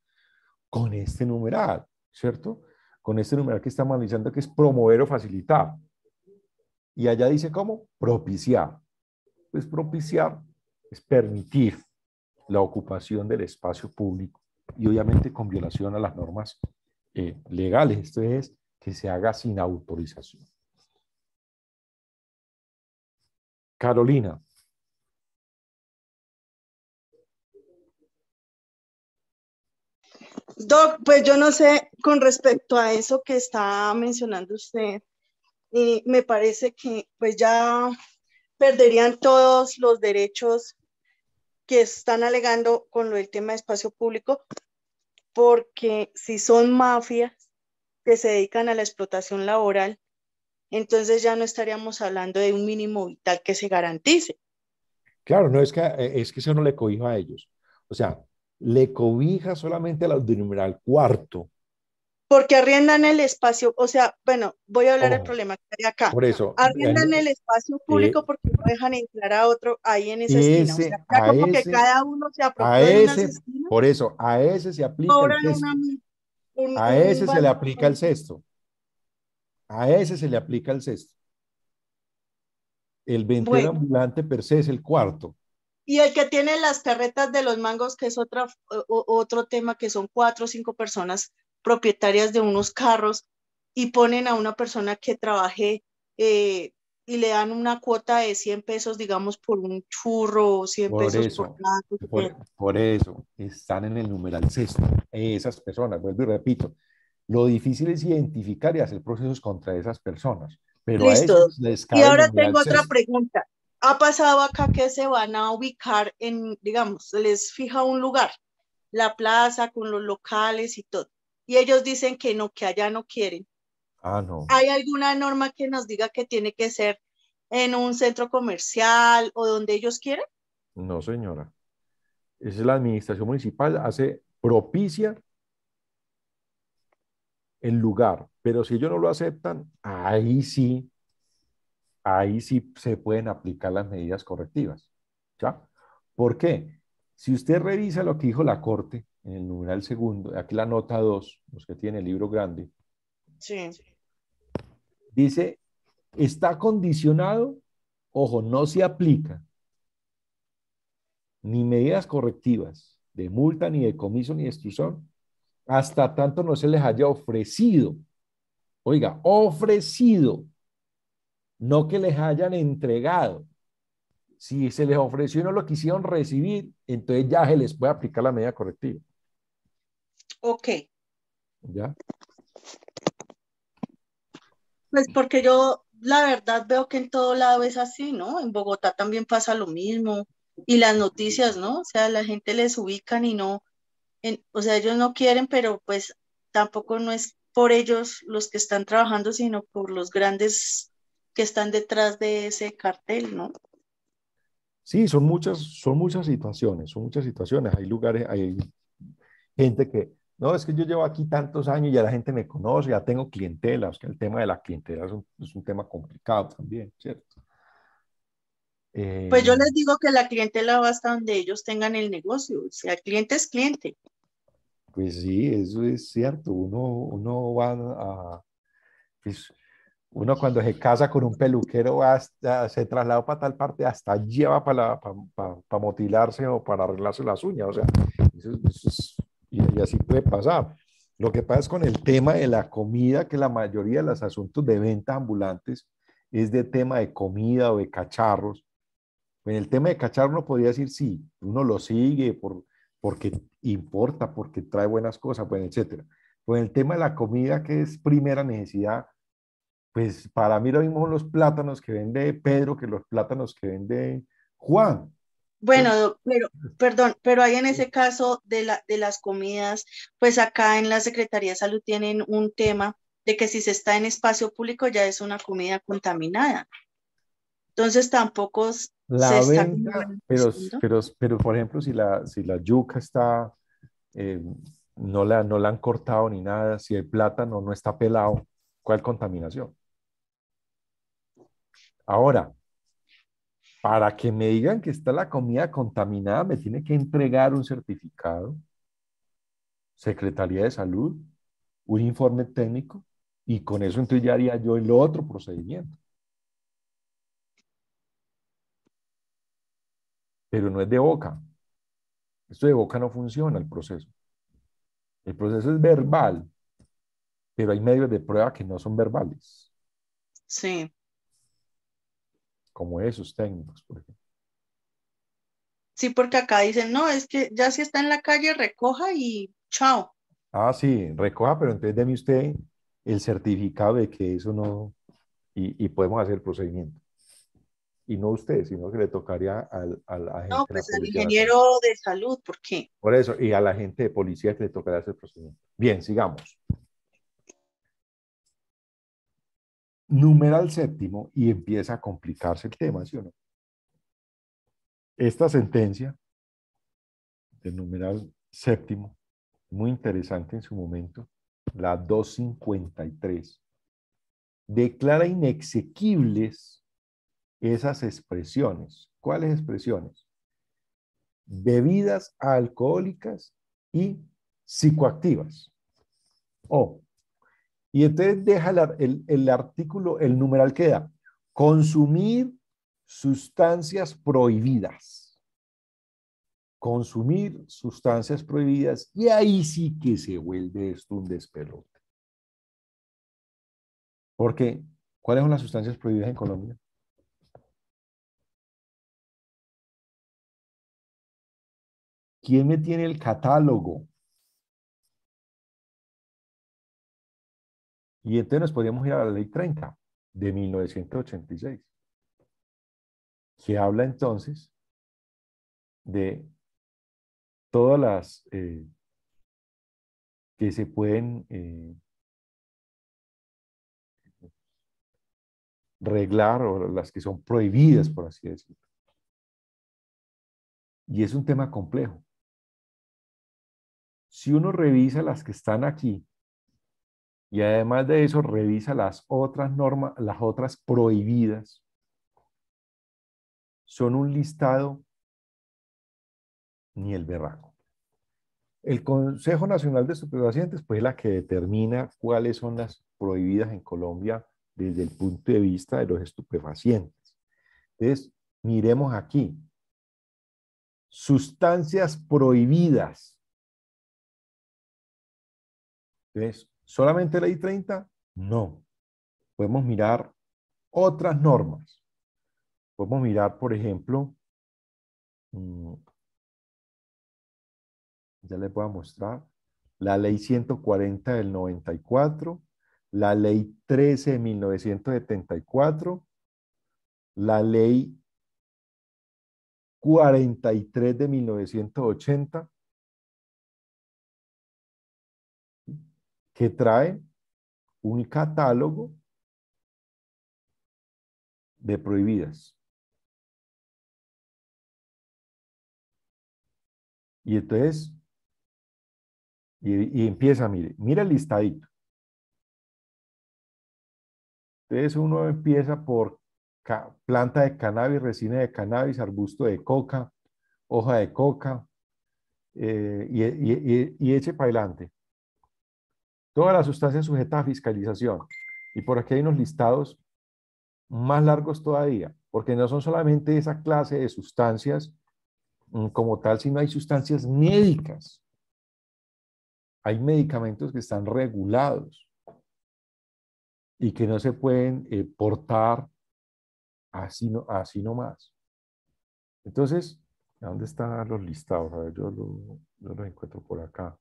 con este numeral, ¿cierto? Con este numeral que estamos analizando, que es promover o facilitar. Y allá dice ¿cómo? Propiciar. Pues propiciar es permitir la ocupación del espacio público y obviamente con violación a las normas legales. Esto es que se haga sin autorización. Carolina. Doc, pues yo no sé con respecto a eso que está mencionando usted, me parece que pues ya perderían todos los derechos que están alegando con lo del tema de espacio público, porque si son mafias que se dedican a la explotación laboral, entonces ya no estaríamos hablando de un mínimo vital que se garantice. Claro, no es que eso no le cobija a ellos. O sea, le cobija solamente a los de numeral cuarto. Porque arriendan el espacio, o sea, bueno, voy a hablar del Ojo, problema que hay acá. por eso, Arriendan el espacio eh, público porque no dejan entrar a otro ahí en esa esquina. O sea, ese, ya como que cada uno se apropió de unas esquinas, por eso, a ese se aplica el cobran sexto. A un ese se le valor. aplica el sexto. A ese se le aplica el sexto. El ventero Bueno, ambulante per se es el cuarto. y el que tiene las carretas de los mangos, que es otro tema, que son 4 o 5 personas propietarias de unos carros y ponen a una persona que trabaje y le dan una cuota de 100 pesos, digamos, por un churro, o 100 Por pesos por eso, plato. por eso están en el numeral sexto. Esas personas, vuelvo y repito, lo difícil es identificar y hacer procesos contra esas personas, pero a Listo. ellos les Y cabe el ahora numeral tengo otra sexto. pregunta. Ha pasado acá que se van a ubicar en, digamos, les fija un lugar, la plaza con los locales y todo. Y ellos dicen que no, que allá no quieren. Ah, no, ¿Hay alguna norma que nos diga que tiene que ser en un centro comercial o donde ellos quieran? no, señora. Esa es la administración municipal, propicia el lugar, pero si ellos no lo aceptan, ahí sí se pueden aplicar las medidas correctivas. ¿Ya? ¿Por qué? Si usted revisa lo que dijo la Corte en el numeral segundo, aquí la nota 2, los que tienen el libro grande, Sí. dice, está condicionado, ojo, no se aplica ni medidas correctivas de multa, ni de comiso, ni de extorsión, hasta tanto no se les haya ofrecido, oiga, ofrecido, no que les hayan entregado. Si se les ofreció y no lo quisieron recibir, entonces ya se les puede aplicar la medida correctiva. Ok. ¿Ya? Pues porque yo la verdad veo que en todo lado es así, ¿no? En Bogotá también pasa lo mismo. Y las noticias, ¿no? O sea, la gente les ubican y no, o sea, ellos no quieren, pero pues tampoco no es por ellos los que están trabajando, sino por los grandes que están detrás de ese cartel, ¿no? Sí, son muchas situaciones, son muchas situaciones. Hay lugares, hay gente que, no, es que yo llevo aquí tantos años y ya la gente me conoce, ya tengo clientela. O sea, el tema de la clientela es un tema complicado también, ¿cierto? Pues yo Eh, les digo que la clientela va hasta donde ellos tengan el negocio, o sea, cliente es cliente. pues sí, eso es cierto. Uno va pues, uno cuando se casa con un peluquero se traslada para tal parte, hasta lleva para motilarse o para arreglarse las uñas. O sea, y así puede pasar. Lo que pasa es con el tema de la comida, que la mayoría de los asuntos de ventas ambulantes es de tema de comida o de cacharros. En el tema de cacharros uno podría decir sí, uno lo sigue porque importa, porque trae buenas cosas, pues, etcétera. Pues en el tema de la comida, que es primera necesidad, pues para mí lo mismo son los plátanos que vende Pedro que los plátanos que vende Juan. Bueno, perdón, pero ahí en ese caso de las comidas, pues acá en la Secretaría de Salud tienen un tema de que si se está en espacio público ya es una comida contaminada. Entonces tampoco se La está venta, diciendo. pero por ejemplo, si la yuca está, eh, no la han cortado ni nada, si el plátano no está pelado, ¿cuál contaminación? Ahora, para que me digan que está la comida contaminada, me tiene que entregar un certificado, Secretaría de Salud, un informe técnico, y con eso entonces ya haría yo el otro procedimiento. Pero no es de boca. Esto de boca no funciona el proceso. El proceso es verbal, pero hay medios de prueba que no son verbales, Sí. como esos técnicos, por ejemplo. Sí, porque acá dicen, no, es que ya si está en la calle, recoja y chao. Ah, sí, recoja, pero entonces deme usted el certificado de que eso no, y podemos hacer el procedimiento. Y no usted, sino que le tocaría a la No, gente de la pues al Policía Nacional. ingeniero de salud, ¿por qué? Por eso, y a la gente de policía que le tocaría hacer el procedimiento. Bien, sigamos. numeral séptimo y empieza a complicarse el tema, ¿sí o no? Esta sentencia del numeral séptimo, muy interesante en su momento, la 253, declara inexequibles esas expresiones. ¿Cuáles expresiones? Bebidas alcohólicas y psicoactivas. Y entonces deja el artículo, el numeral queda, consumir sustancias prohibidas. Consumir sustancias prohibidas, y ahí sí que se vuelve esto un despelote. Porque, ¿cuáles son las sustancias prohibidas en Colombia? ¿Quién me tiene el catálogo? Y entonces nos podríamos ir a la ley 30 de 1986, que habla entonces de todas las que se pueden reglar, o las que son prohibidas, por así decirlo. Y es un tema complejo. Si uno revisa las que están aquí, y además de eso revisa las otras normas, las otras prohibidas, son un listado ni el berraco. El Consejo Nacional de Estupefacientes, pues, es la que determina cuáles son las prohibidas en Colombia desde el punto de vista de los estupefacientes. Entonces, miremos aquí. Sustancias prohibidas. Entonces, ¿solamente ley 30? No. Podemos mirar otras normas. Podemos mirar, por ejemplo, ya les voy a mostrar, la ley 140 del 94, la ley 13 de 1974, la ley 43 de 1980, que trae un catálogo de prohibidas. Y entonces, y empieza, mire el listadito. Entonces uno empieza por planta de cannabis, resina de cannabis, arbusto de coca, hoja de coca, y eche para adelante. Todas las sustancias sujetas a fiscalización. Y por aquí hay unos listados más largos todavía, porque no son solamente esa clase de sustancias como tal, sino hay sustancias médicas. Hay medicamentos que están regulados y que no se pueden portar así nomás. Entonces, ¿dónde están los listados? A ver, yo los encuentro por acá.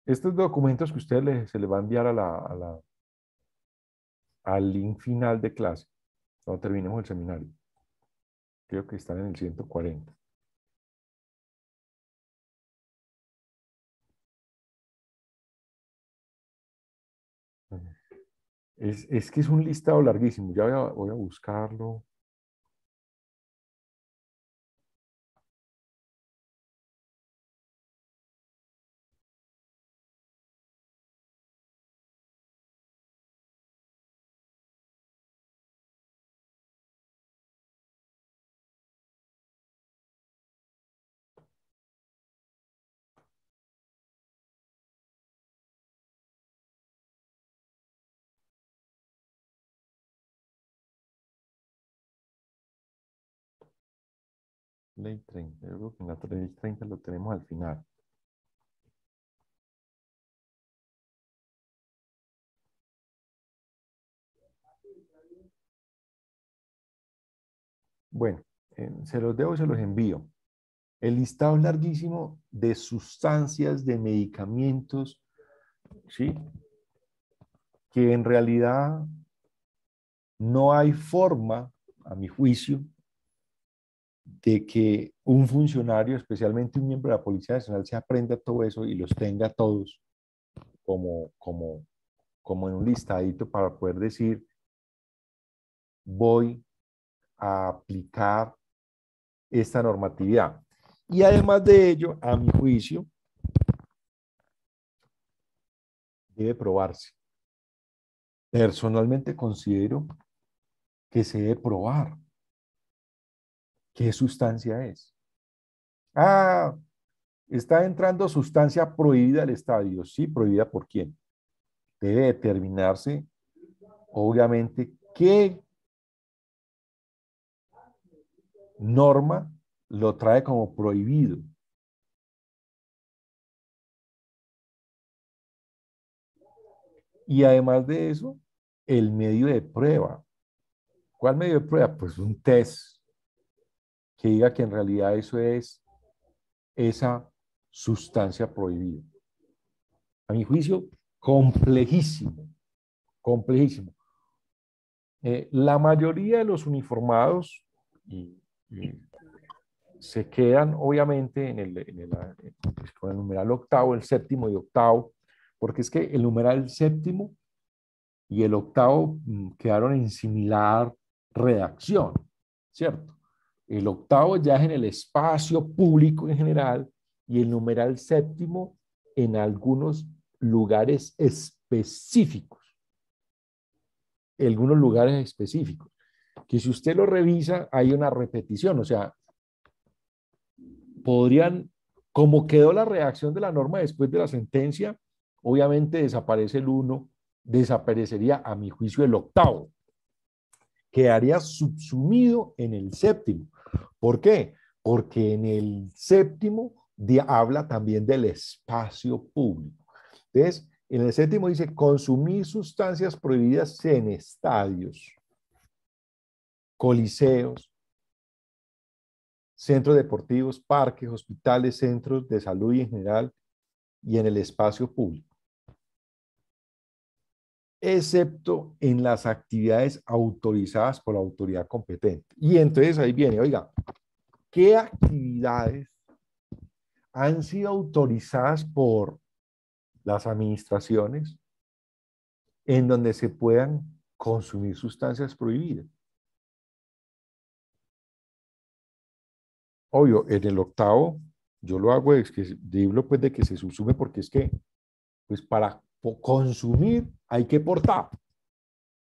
Estos documentos que usted se le va a enviar al link final de clase, cuando terminemos el seminario. Creo que están en el 140. Es que es un listado larguísimo. Ya voy a buscarlo. Ley 30. Yo creo que en la ley 30 lo tenemos al final. Bueno, se los debo y se los envío. El listado es larguísimo de sustancias, de medicamentos, ¿sí? Que en realidad no hay forma, a mi juicio, de que un funcionario, especialmente un miembro de la Policía Nacional, se aprenda todo eso y los tenga todos como como en un listadito para poder decir, voy a aplicar esta normatividad. Y además de ello, a mi juicio, debe probarse. Personalmente considero que se debe probar qué sustancia es. Ah, está entrando sustancia prohibida al estadio. Sí, prohibida por quién. Debe determinarse, obviamente, qué norma lo trae como prohibido. Y además de eso, el medio de prueba. ¿Cuál medio de prueba? Pues un test que diga que en realidad eso es esa sustancia prohibida. A mi juicio, complejísimo, complejísimo. La mayoría de los uniformados se quedan obviamente con el numeral octavo, el séptimo y octavo, porque es que el numeral séptimo y el octavo quedaron en similar redacción, ¿cierto? El octavo ya es en el espacio público en general y el numeral séptimo en algunos lugares específicos. Algunos lugares específicos. Que si usted lo revisa, hay una repetición, o sea, podrían, como quedó la redacción de la norma después de la sentencia, obviamente desaparece el 1, desaparecería a mi juicio el octavo. Quedaría subsumido en el séptimo. ¿Por qué? Porque en el séptimo habla también del espacio público. Entonces, en el séptimo dice consumir sustancias prohibidas en estadios, coliseos, centros deportivos, parques, hospitales, centros de salud y en general, y en el espacio público, excepto en las actividades autorizadas por la autoridad competente. Y entonces ahí viene, oiga, ¿qué actividades han sido autorizadas por las administraciones en donde se puedan consumir sustancias prohibidas? Obvio, en el octavo, yo lo hago es que digo pues de que se subsume porque es que, pues para consumir hay que portar.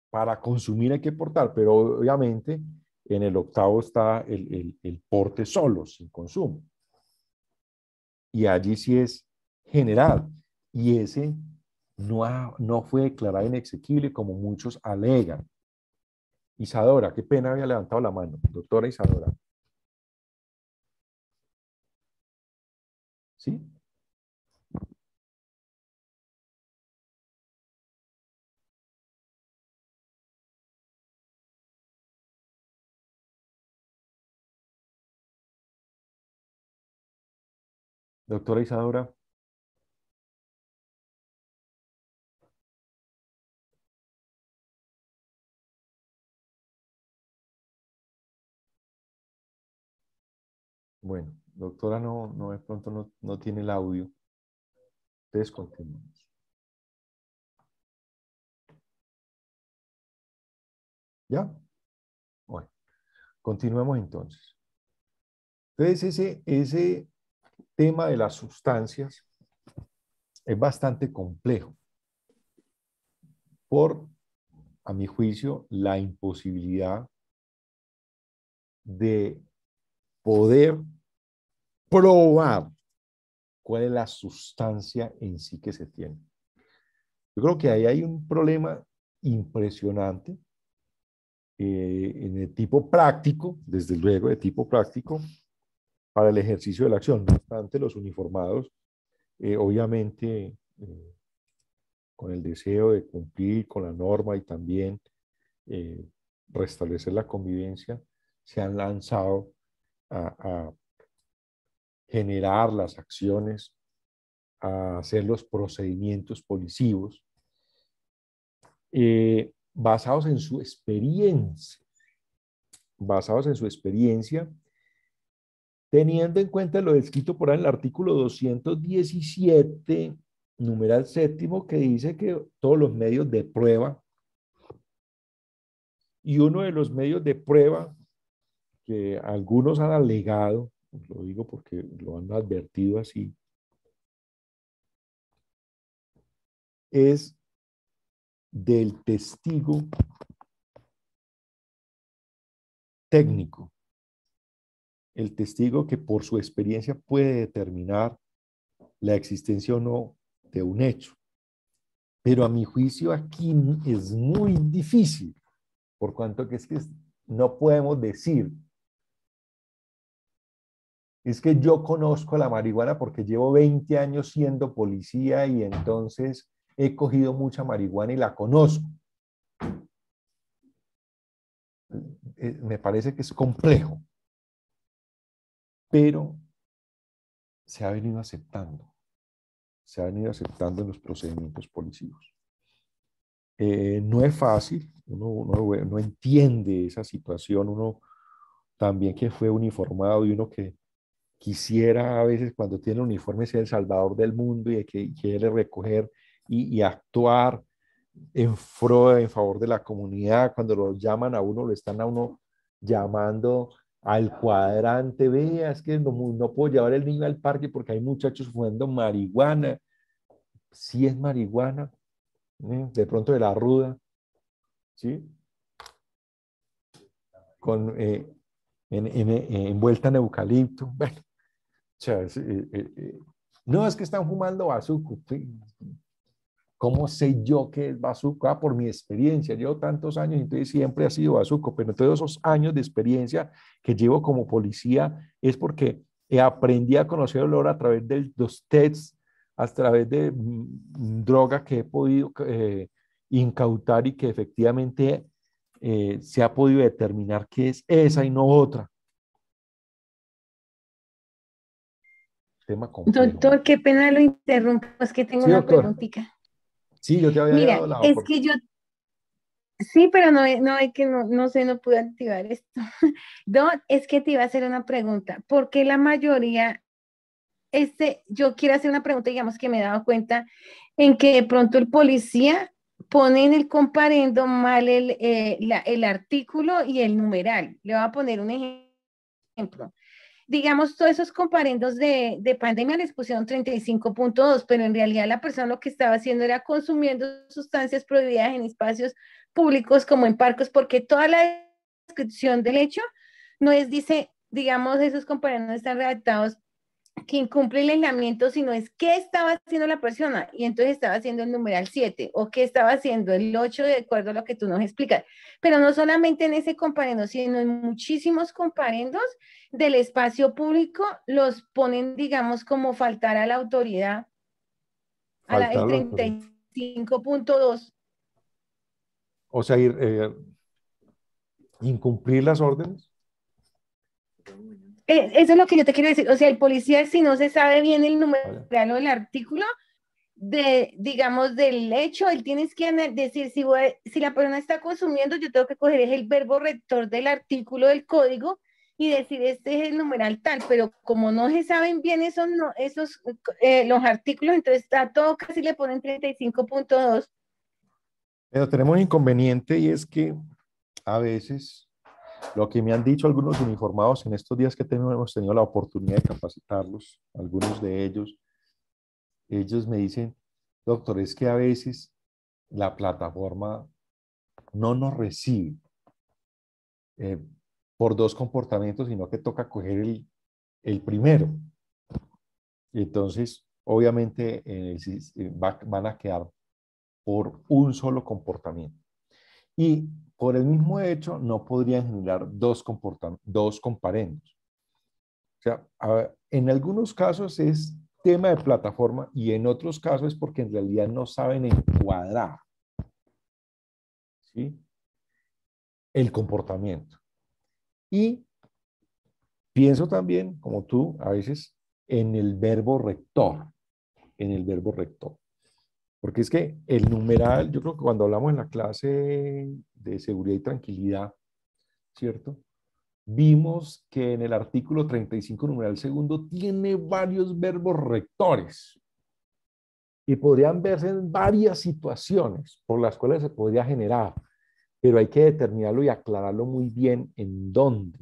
Para consumir hay que portar, pero obviamente en el octavo está el porte solo, sin consumo. Y allí sí es general. Y ese no fue declarado inexequible como muchos alegan. Isadora, qué pena había levantado la mano. Doctora Isadora. ¿Sí? Doctora Isadora. Bueno, doctora de pronto no tiene el audio. Entonces continuamos. ¿Ya? Bueno, continuemos entonces. Entonces ese tema de las sustancias es bastante complejo por, a mi juicio, la imposibilidad de poder probar cuál es la sustancia en sí que se tiene. Yo creo que ahí hay un problema impresionante en el tipo práctico, desde luego de tipo práctico, para el ejercicio de la acción. No obstante, los uniformados, obviamente, con el deseo de cumplir con la norma y también restablecer la convivencia, se han lanzado a generar las acciones, a hacer los procedimientos policivos, basados en su experiencia, teniendo en cuenta lo descrito por ahí en el artículo 217 numeral séptimo que dice que todos los medios de prueba, y uno de los medios de prueba que algunos han alegado, lo digo porque lo han advertido así, es del testigo técnico, el testigo que por su experiencia puede determinar la existencia o no de un hecho. Pero a mi juicio aquí es muy difícil, por cuanto que es que no podemos decir, es que yo conozco la marihuana porque llevo 20 años siendo policía y entonces he cogido mucha marihuana y la conozco. Me parece que es complejo, pero se ha venido aceptando. Se ha venido aceptando en los procedimientos policíacos. No es fácil, uno entiende esa situación, uno también que fue uniformado y uno que quisiera a veces cuando tiene el uniforme ser el salvador del mundo y que quiere recoger y actuar en favor de la comunidad. Cuando lo llaman a uno, lo están a uno llamando al cuadrante, vea, es que no puedo llevar el niño al parque porque hay muchachos fumando marihuana. Si es marihuana, de pronto de la ruda, ¿sí? Con, envuelta en eucalipto. Bueno, o sea, no es que están fumando bazuco. ¿Cómo sé yo qué es bazuco? Ah, por mi experiencia, llevo tantos años, entonces siempre ha sido bazuco, pero todos esos años de experiencia que llevo como policía es porque aprendí a conocer el olor a través de los tests, a través de droga que he podido incautar y que efectivamente se ha podido determinar que es esa y no otra. Tema complejo. Doctor, qué pena lo interrumpo, es que tengo Sí, una doctor. preguntita. Sí, yo te había Mira, dado la es oportunidad. que yo, sí, pero no es que no sé, no pude activar esto. Don, es que te iba a hacer una pregunta. ¿Por qué la mayoría, yo quiero hacer una pregunta, digamos que me he dado cuenta en que de pronto el policía pone en el comparendo mal el artículo y el numeral? Le voy a poner un ejemplo. Digamos, todos esos comparendos de pandemia les pusieron 35.2, pero en realidad la persona lo que estaba haciendo era consumiendo sustancias prohibidas en espacios públicos como en parques, porque toda la descripción del hecho no es, dice, digamos, esos comparendos están redactados que incumple el aislamiento, sino es qué estaba haciendo la persona, y entonces estaba haciendo el numeral 7, o qué estaba haciendo el 8, de acuerdo a lo que tú nos explicas. Pero no solamente en ese comparendo, sino en muchísimos comparendos del espacio público los ponen, digamos, como faltar a la autoridad, el 35.2. O sea, incumplir las órdenes. Eso es lo que yo te quiero decir. O sea, el policía, si no se sabe bien el numeral o el artículo, digamos, del hecho, él tienes que decir si la persona está consumiendo, yo tengo que coger el verbo rector del artículo del código y decir este es el numeral tal, pero como no se saben bien los artículos, entonces a todo casi le ponen 35.2. Pero tenemos un inconveniente y es que a veces lo que me han dicho algunos uniformados en estos días que hemos tenido la oportunidad de capacitarlos, algunos de ellos me dicen, doctor, es que a veces la plataforma no nos recibe por dos comportamientos, sino que toca coger el primero. Y entonces, obviamente, van a quedar por un solo comportamiento. Y por el mismo hecho, no podrían generar dos comparendos. O sea, en algunos casos es tema de plataforma y en otros casos es porque en realidad no saben encuadrar, ¿sí?, el comportamiento. Y pienso también, como tú, a veces en el verbo rector, Porque es que el numeral, yo creo que cuando hablamos en la clase de seguridad y tranquilidad, ¿cierto? Vimos que en el artículo 35, numeral segundo, tiene varios verbos rectores. Y podrían verse en varias situaciones por las cuales se podría generar, pero hay que determinarlo y aclararlo muy bien en dónde.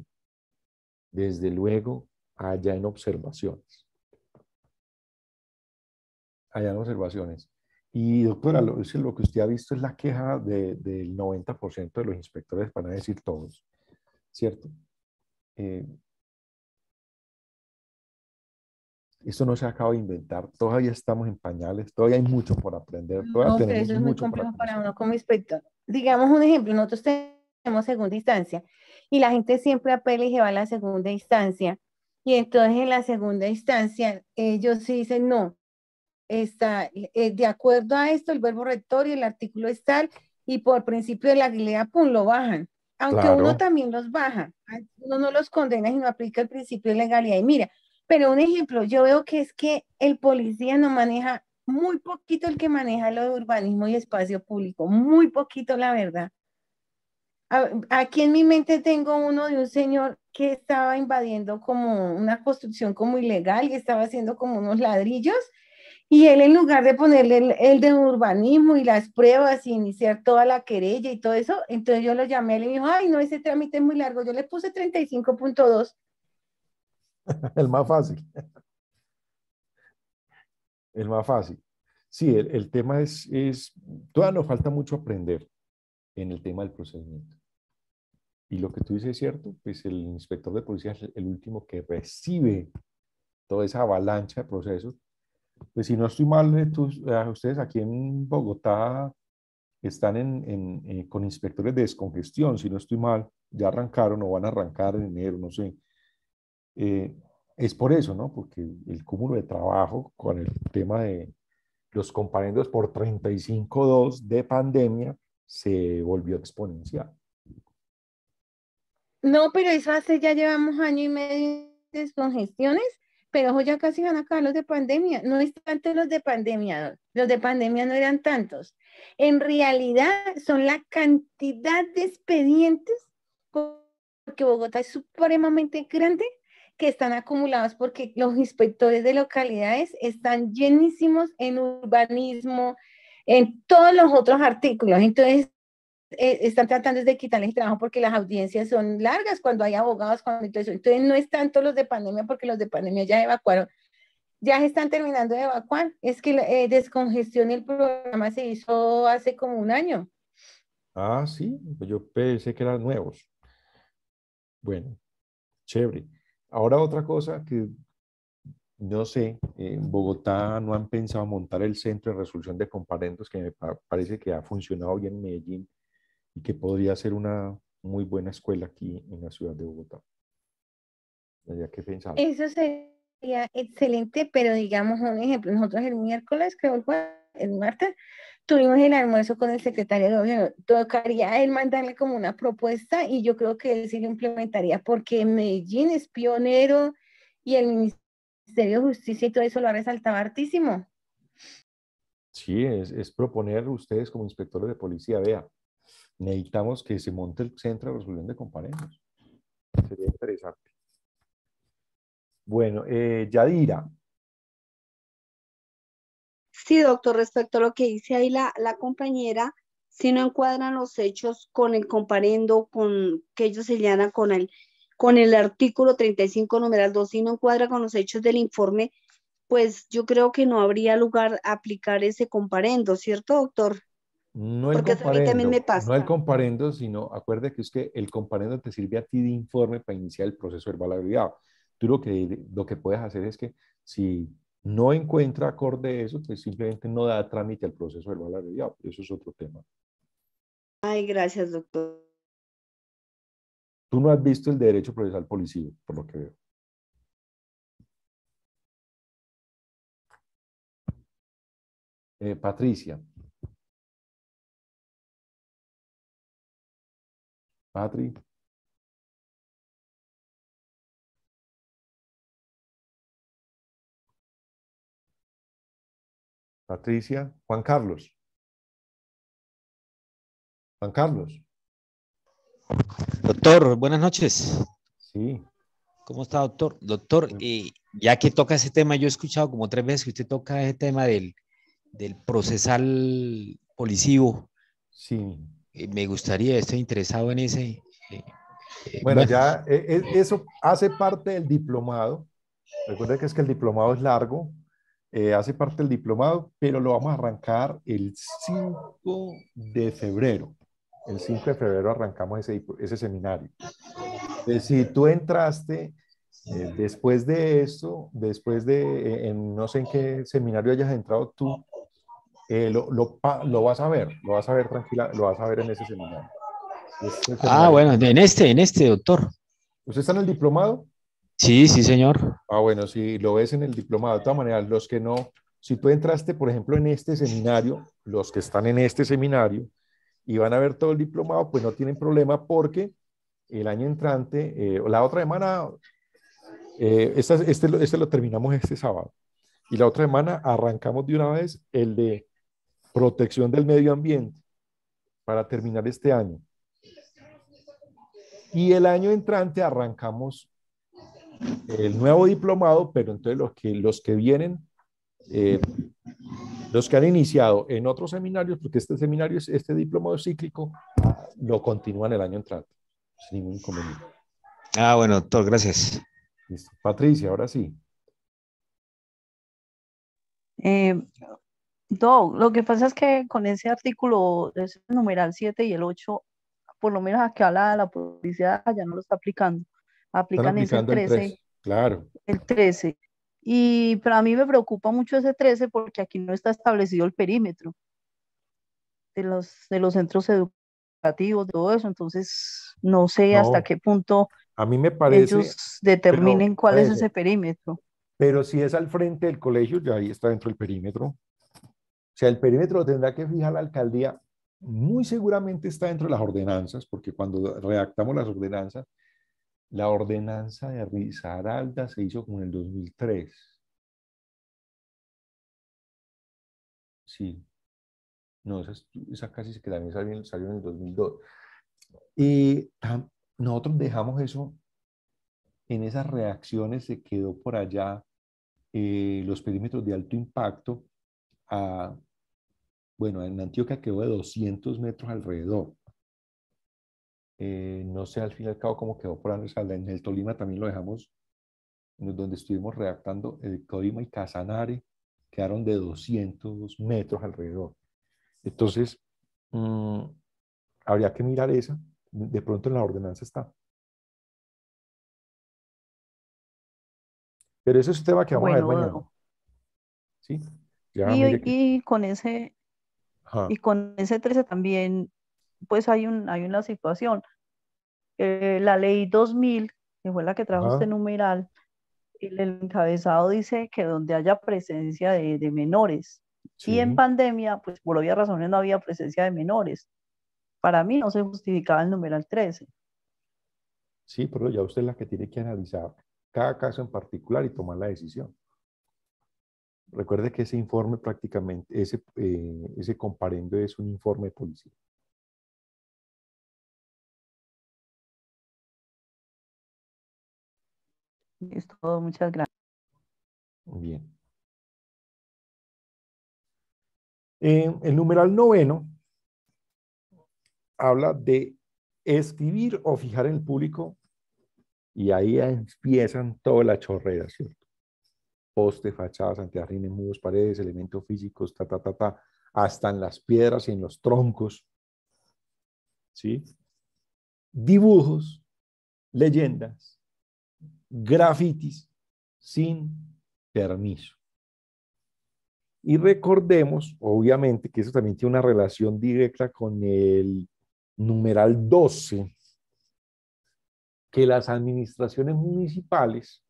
Desde luego, allá en observaciones. Allá en observaciones. Y doctora, lo que usted ha visto es la queja del 90% de los inspectores, para no decir todos, ¿cierto? Esto no se acaba de inventar, todavía estamos en pañales, todavía hay mucho por aprender, todavía No, pero tenemos eso es muy mucho por complejo para aprender. uno como inspector. Digamos un ejemplo, nosotros tenemos segunda instancia y la gente siempre apela y se va a la segunda instancia. Y entonces en la segunda instancia ellos sí dicen, no, está de acuerdo a esto, el verbo rector y el artículo es tal, y por principio de la legalidad, pum, lo bajan. Aunque uno Claro, también los baja, uno no los condena y no aplica el principio de legalidad. Y mira, pero un ejemplo, yo veo que es que el policía no maneja, muy poquito el que maneja lo de urbanismo y espacio público, muy poquito la verdad. Aquí en mi mente tengo uno de un señor que estaba invadiendo como una construcción como ilegal y estaba haciendo como unos ladrillos y él en lugar de ponerle el de urbanismo y las pruebas y iniciar toda la querella y todo eso, entonces yo lo llamé y le dijo, ay no, ese trámite es muy largo, yo le puse 35.2. el más fácil, el más fácil. Sí, el tema todavía nos falta mucho aprender en el tema del procedimiento. Y lo que tú dices es cierto, pues el inspector de policía es el último que recibe toda esa avalancha de procesos. Pues si no estoy mal, ustedes aquí en Bogotá están con inspectores de descongestión, si no estoy mal, ya arrancaron o van a arrancar en enero, no sé. Es por eso, ¿no? Porque el cúmulo de trabajo con el tema de los comparendos por 35.2 de pandemia se volvió exponencial. No, pero eso hace, ya llevamos año y medio de descongestiones, pero ojo, ya casi van a acabar los de pandemia. No es tanto los de pandemia, los de pandemia no eran tantos. En realidad son la cantidad de expedientes, porque Bogotá es supremamente grande, que están acumulados porque los inspectores de localidades están llenísimos en urbanismo, en todos los otros artículos. Entonces, están tratando de quitarles el trabajo porque las audiencias son largas cuando hay abogados, cuando todo eso. Entonces no es tanto los de pandemia porque los de pandemia ya evacuaron, ya se están terminando de evacuar. Es que descongestión y el programa se hizo hace como un año. Ah, sí, pues yo pensé que eran nuevos. Bueno, chévere. Ahora otra cosa que no sé, en Bogotá no han pensado montar el centro de resolución de comparendos que me parece que ha funcionado bien en Medellín y que podría ser una muy buena escuela aquí en la ciudad de Bogotá. ¿Ya qué pensar? Eso sería excelente, pero digamos un ejemplo, nosotros el miércoles, creo el martes, tuvimos el almuerzo con el secretario de gobierno. Tocaría a él mandarle como una propuesta y yo creo que él sí lo implementaría porque Medellín es pionero y el Ministerio de Justicia y todo eso lo ha resaltado hartísimo. Sí, es proponer ustedes como inspectores de policía, vea, necesitamos que se monte el centro de resolución de comparendos. Sería interesante. Bueno, Yadira. Sí, doctor, respecto a lo que dice ahí la compañera, si no encuadran los hechos con el comparendo, con que ellos se llaman con el artículo 35 numeral 2, si no encuadra con los hechos del informe, pues yo creo que no habría lugar a aplicar ese comparendo, ¿cierto, doctor? No el Porque eso a mí también me comparendo, no el pasa. comparendo, sino acuerde que es que el comparendo te sirve a ti de informe para iniciar el proceso verbal abreviado. Tú lo que puedes hacer es que si no encuentra acorde eso, pues simplemente no da trámite al proceso verbal abreviado. Eso es otro tema. Ay, gracias, doctor. Tú no has visto el derecho procesal policivo, por lo que veo. Patricia. Patri. Patricia. Juan Carlos. Juan Carlos. Doctor, buenas noches. Sí. ¿Cómo está, doctor? Doctor, ya que toca ese tema, yo he escuchado como 3 veces que usted toca ese tema del del procesal policivo. Sí. Me gustaría, estoy interesado en ese. Bueno, ya eso hace parte del diplomado. Recuerda que es que el diplomado es largo, hace parte del diplomado, pero lo vamos a arrancar el 5 de febrero. El 5 de febrero arrancamos ese seminario. Entonces, si tú entraste después de esto, no sé en qué seminario hayas entrado tú, lo vas a ver tranquila, lo vas a ver en ese seminario. Bueno, en este, doctor. ¿Usted está en el diplomado? Sí, sí, señor. Bueno, si lo ves en el diplomado, de todas maneras, los que no, si tú entraste, por ejemplo, en este seminario, los que están en este seminario y van a ver todo el diplomado, pues no tienen problema porque el año entrante, la otra semana, este lo terminamos este sábado y la otra semana arrancamos de una vez el de protección del medio ambiente para terminar este año. Y el año entrante arrancamos el nuevo diplomado, pero entonces los que vienen, los que han iniciado en otros seminarios, porque este diplomado cíclico, lo continúan el año entrante, sin ningún inconveniente. Bueno, doctor, gracias. Listo. Patricia, ahora sí. Lo que pasa es que con ese artículo, ese numeral 7 y el 8, por lo menos aquí habla de la publicidad, ya no lo está aplicando. Aplican ese Están aplicando 13, el 13, claro. El 13. Y para mí me preocupa mucho ese 13 porque aquí no está establecido el perímetro de los centros educativos, de todo eso. Entonces, no sé hasta qué punto a mí me parece, ellos determinen cuál es ese perímetro. Pero si es al frente del colegio, ya ahí está dentro del perímetro. O sea, el perímetro lo tendrá que fijar la alcaldía. Muy seguramente está dentro de las ordenanzas, porque cuando redactamos las ordenanzas, la ordenanza de Risaralda se hizo como en el 2003. Sí. No, esa casi que también salió en el 2002. Y nosotros dejamos eso, en esas reacciones se quedó por allá los perímetros de alto impacto. Bueno, en Antioquia quedó de 200 metros alrededor. No sé al fin y al cabo cómo quedó por Risaralda. En el Tolima también lo dejamos, donde estuvimos redactando el Tolima y Casanare, quedaron de 200 metros alrededor. Entonces, habría que mirar esa. De pronto en la ordenanza está. Pero eso es un tema que vamos a ver mañana. ¿Sí? Y con ese 13 también, pues hay una situación. La ley 2000, que fue la que trajo este numeral, el encabezado dice que donde haya presencia de menores. Sí. Y en pandemia, pues por obvias razones no había presencia de menores. Para mí no se justificaba el numeral 13. Sí, pero ya usted es la que tiene que analizar cada caso en particular y tomar la decisión. Recuerde que ese informe prácticamente, ese comparendo es un informe de policía. Es todo, muchas gracias. Bien. El numeral 9 habla de escribir o fijar en el público, y ahí empiezan toda la chorrera, ¿cierto? Poste, fachadas, antiarrines, muros, paredes, elementos físicos, hasta en las piedras y en los troncos, ¿sí? Dibujos, leyendas, grafitis, sin permiso. Y recordemos, obviamente, que eso también tiene una relación directa con el numeral 12, que las administraciones municipales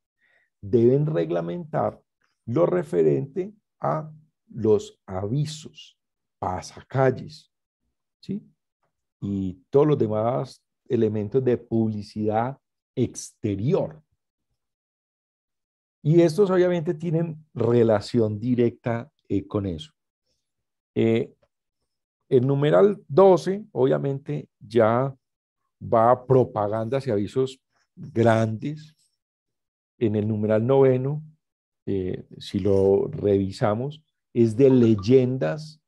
deben reglamentar lo referente a los avisos, pasacalles, ¿sí? Y todos los demás elementos de publicidad exterior. Y estos obviamente tienen relación directa con eso. El numeral 12, obviamente, ya va a propagandas y avisos grandes. En el numeral 9, si lo revisamos, es de leyendas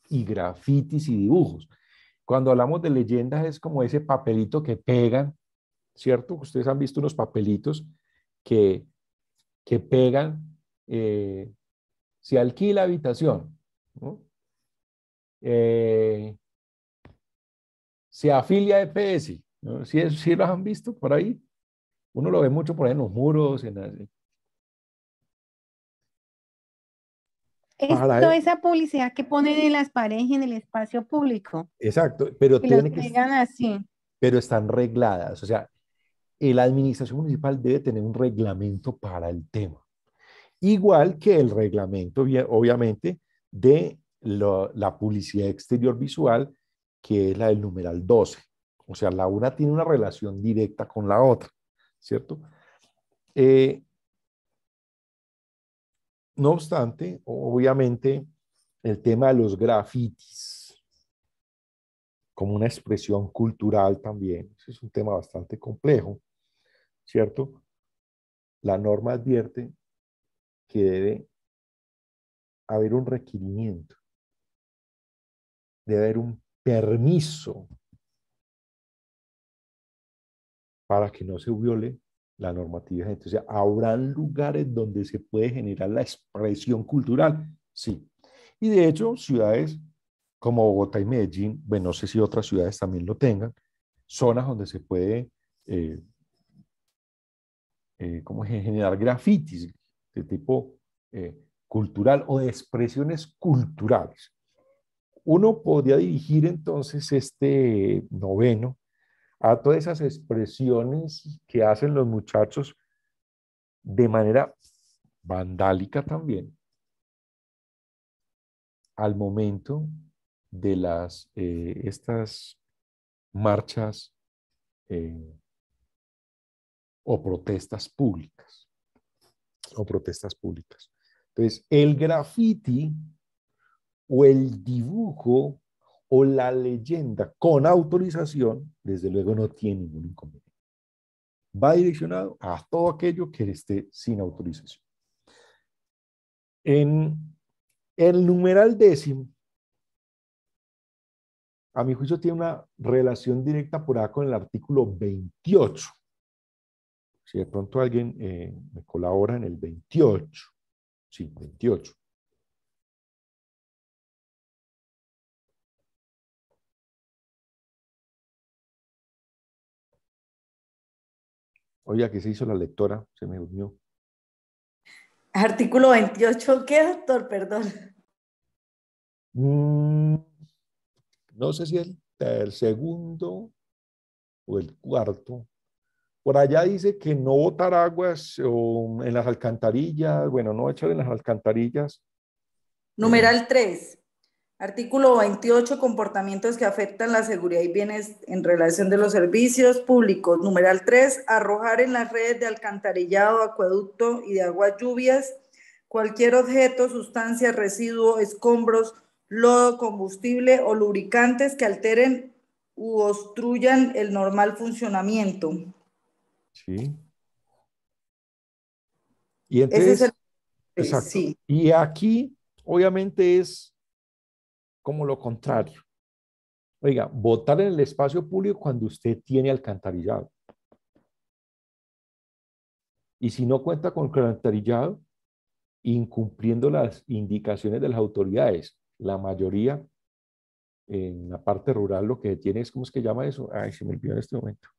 y grafitis y dibujos. Cuando hablamos de leyendas es como ese papelito que pegan, ¿cierto? Ustedes han visto unos papelitos que pegan, se alquila habitación, ¿no? Se afilia a EPS, ¿no? ¿Sí los han visto por ahí? Uno lo ve mucho por ahí en los muros. Toda esa publicidad que ponen en las paredes y en el espacio público. Exacto, pero Y los pegan así. Pero están regladas. O sea, la administración municipal debe tener un reglamento para el tema. Igual que el reglamento, obviamente, de la publicidad exterior visual, que es la del numeral 12. O sea, la una tiene una relación directa con la otra, ¿cierto? No obstante, obviamente, el tema de los grafitis, como una expresión cultural también, ese es un tema bastante complejo, ¿cierto? La norma advierte que debe haber un requerimiento, debe haber un permiso para que no se viole la normatividad. Entonces, ¿habrán lugares donde se puede generar la expresión cultural? Sí. Y de hecho, ciudades como Bogotá y Medellín, bueno, no sé si otras ciudades también lo tengan, zonas donde se puede como generar grafitis de tipo cultural o de expresiones culturales. Uno podría dirigir entonces este noveno a todas esas expresiones que hacen los muchachos de manera vandálica también al momento de estas marchas o protestas públicas. Entonces, el graffiti o el dibujo o la leyenda con autorización, desde luego no tiene ningún inconveniente. Va direccionado a todo aquello que esté sin autorización. En el numeral 10, a mi juicio, tiene una relación directa por acá con el artículo 28. Si de pronto alguien me colabora en el 28. Sí, 28. Oiga, ¿qué se hizo la lectora? Se me durmió. Artículo 28, ¿qué, doctor? Perdón. No sé si el segundo o el cuarto. Por allá dice que no botar aguas en las alcantarillas, bueno, no echar en las alcantarillas. Numeral 3. Artículo 28, comportamientos que afectan la seguridad y bienes en relación de los servicios públicos. Numeral 3, arrojar en las redes de alcantarillado, acueducto y de aguas lluvias cualquier objeto, sustancia, residuo, escombros, lodo, combustible o lubricantes que alteren u obstruyan el normal funcionamiento. Sí. Y entonces, ese es el... exacto. Sí. Y aquí, obviamente, es como lo contrario. Oiga, botar en el espacio público cuando usted tiene alcantarillado. Y si no cuenta con alcantarillado, incumpliendo las indicaciones de las autoridades. La mayoría en la parte rural lo que tiene es, ¿cómo es que llama eso? Ay, se me olvidó en este momento.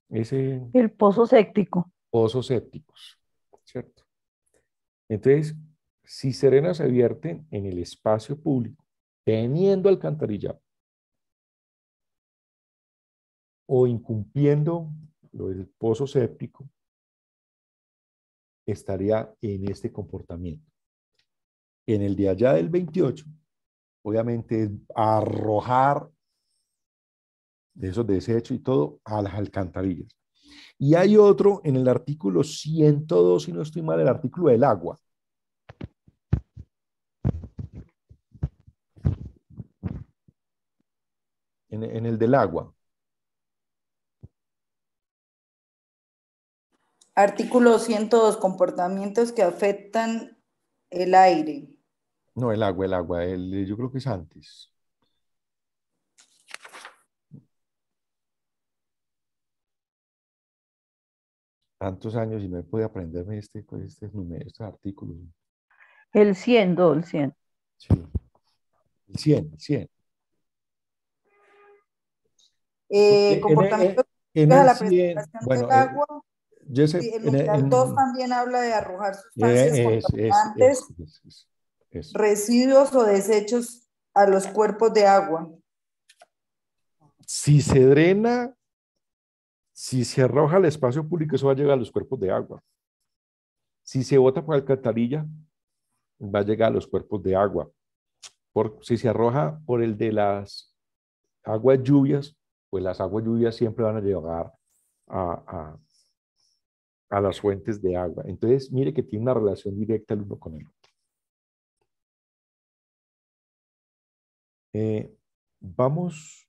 El pozo séptico. Pozos sépticos, ¿cierto? Entonces, si Serena se vierte en el espacio público, teniendo alcantarillado, o incumpliendo lo del pozo séptico, estaría en este comportamiento. En el de allá del 28, obviamente es arrojar de esos desechos y todo a las alcantarillas. Y hay otro en el artículo 102, si no estoy mal, el artículo del agua. En el del agua. Artículo 102, comportamientos que afectan el aire. No, el agua, yo creo que es antes. Tantos años y no he podido aprenderme estos números, estos artículos. El 100, el 100. Sí, el 100, el 100. Comportamiento en a el la 100, presentación bueno, del agua. yo sé, Sí, el numeral 2 también habla de arrojar sustancias contaminantes, residuos o desechos a los cuerpos de agua. Si se drena, si se arroja al espacio público, eso va a llegar a los cuerpos de agua. Si se bota por alcantarilla, va a llegar a los cuerpos de agua. Si se arroja por el de las aguas lluvias, pues las aguas lluvias siempre van a llegar a las fuentes de agua. Entonces, mire que tiene una relación directa el uno con el otro. Vamos,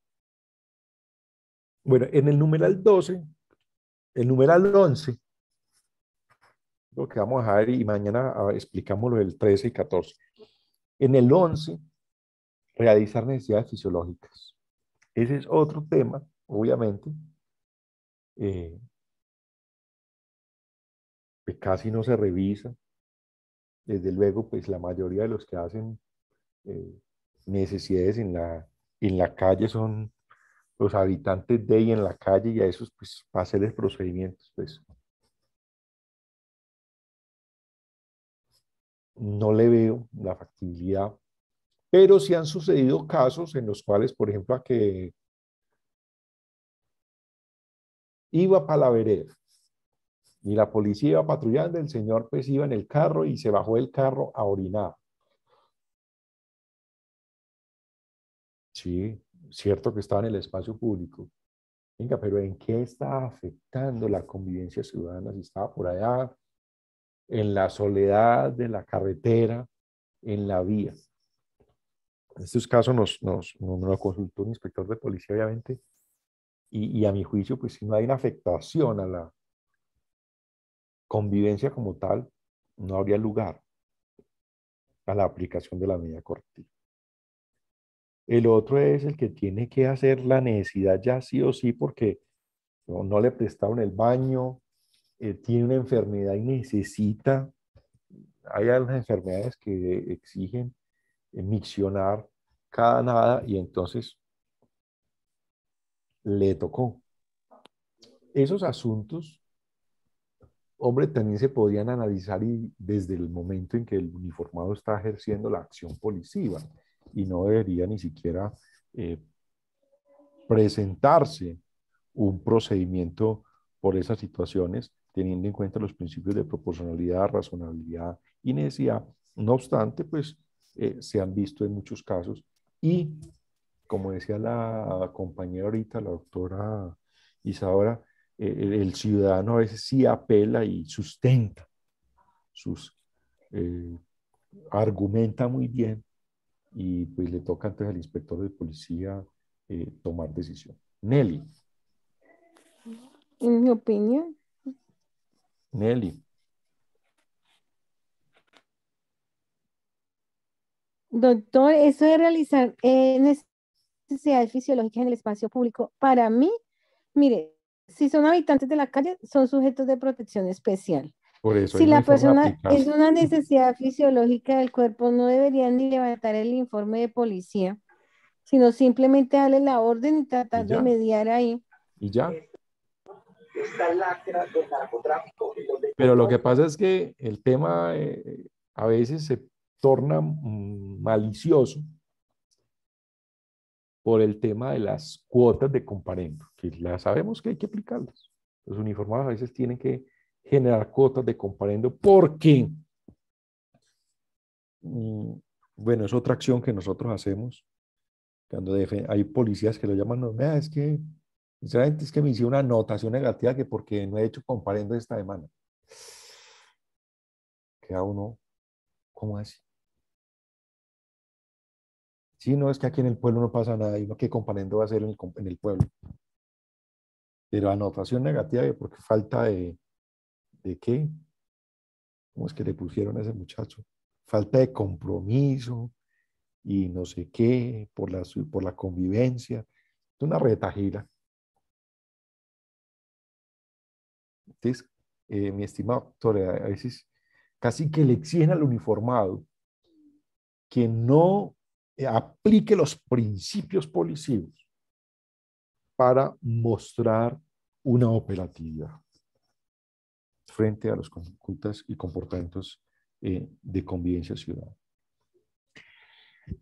bueno, en el numeral 12, el numeral 11, lo que vamos a ver y mañana explicamos lo del 13 y 14. En el 11, realizar necesidades fisiológicas. Ese es otro tema, obviamente, que casi no se revisa. Desde luego, pues la mayoría de los que hacen necesidades en la calle son los habitantes de ahí en la calle y a esos, pues, para hacerles procedimientos, pues, no le veo la factibilidad. Pero sí han sucedido casos en los cuales, por ejemplo, a que iba para la vereda y la policía iba patrullando, el señor pues iba en el carro y se bajó del carro a orinar. Sí, cierto que estaba en el espacio público. Venga, pero ¿en qué está afectando la convivencia ciudadana si estaba por allá en la soledad de la carretera, en la vía? En estos casos nos lo consultó un inspector de policía, obviamente, y a mi juicio, pues si no hay una afectación a la convivencia como tal, no habría lugar a la aplicación de la medida correctiva. El otro es el que tiene que hacer la necesidad ya sí o sí porque no le prestaron el baño, tiene una enfermedad y necesita, hay algunas enfermedades que exigen miccionar cada nada y entonces le tocó. Esos asuntos, hombre, también se podían analizar y desde el momento en que el uniformado está ejerciendo la acción policiva y no debería ni siquiera presentarse un procedimiento por esas situaciones, teniendo en cuenta los principios de proporcionalidad, razonabilidad y necesidad. No obstante, pues se han visto en muchos casos y, como decía la compañera ahorita, la doctora Isadora, el ciudadano a veces sí apela y sustenta argumenta muy bien y pues le toca entonces al inspector de policía tomar decisión. Nelly. En mi opinión. Nelly. Doctor, eso de realizar necesidades fisiológicas en el espacio público, para mí, mire, si son habitantes de la calle, son sujetos de protección especial. Por eso Si no hay la forma de persona aplicarlo. es una necesidad fisiológica del cuerpo, no deberían ni levantar el informe de policía, sino simplemente darle la orden y tratar de mediar ahí. Y ya. Pero lo que pasa es que el tema a veces se torna malicioso por el tema de las cuotas de comparendo, que ya sabemos que hay que aplicarlas. Los uniformados a veces tienen que generar cuotas de comparendo porque, bueno, es otra acción que nosotros hacemos cuando hay policías que lo llaman, no, es que, sinceramente, es que me hicieron una anotación negativa que porque no he hecho comparendo esta semana. Queda uno, ¿cómo así? Sí, no, es que aquí en el pueblo no pasa nada, y uno qué comparendo va a hacer en el pueblo. Pero anotación negativa porque falta ¿de qué? ¿Cómo es que le pusieron a ese muchacho? falta de compromiso y no sé qué, por la convivencia. Es una retajila. Entonces, mi estimado doctor, a veces casi que le exigen al uniformado que no aplique los principios policivos para mostrar una operatividad frente a las conductas y comportamientos de convivencia ciudadana.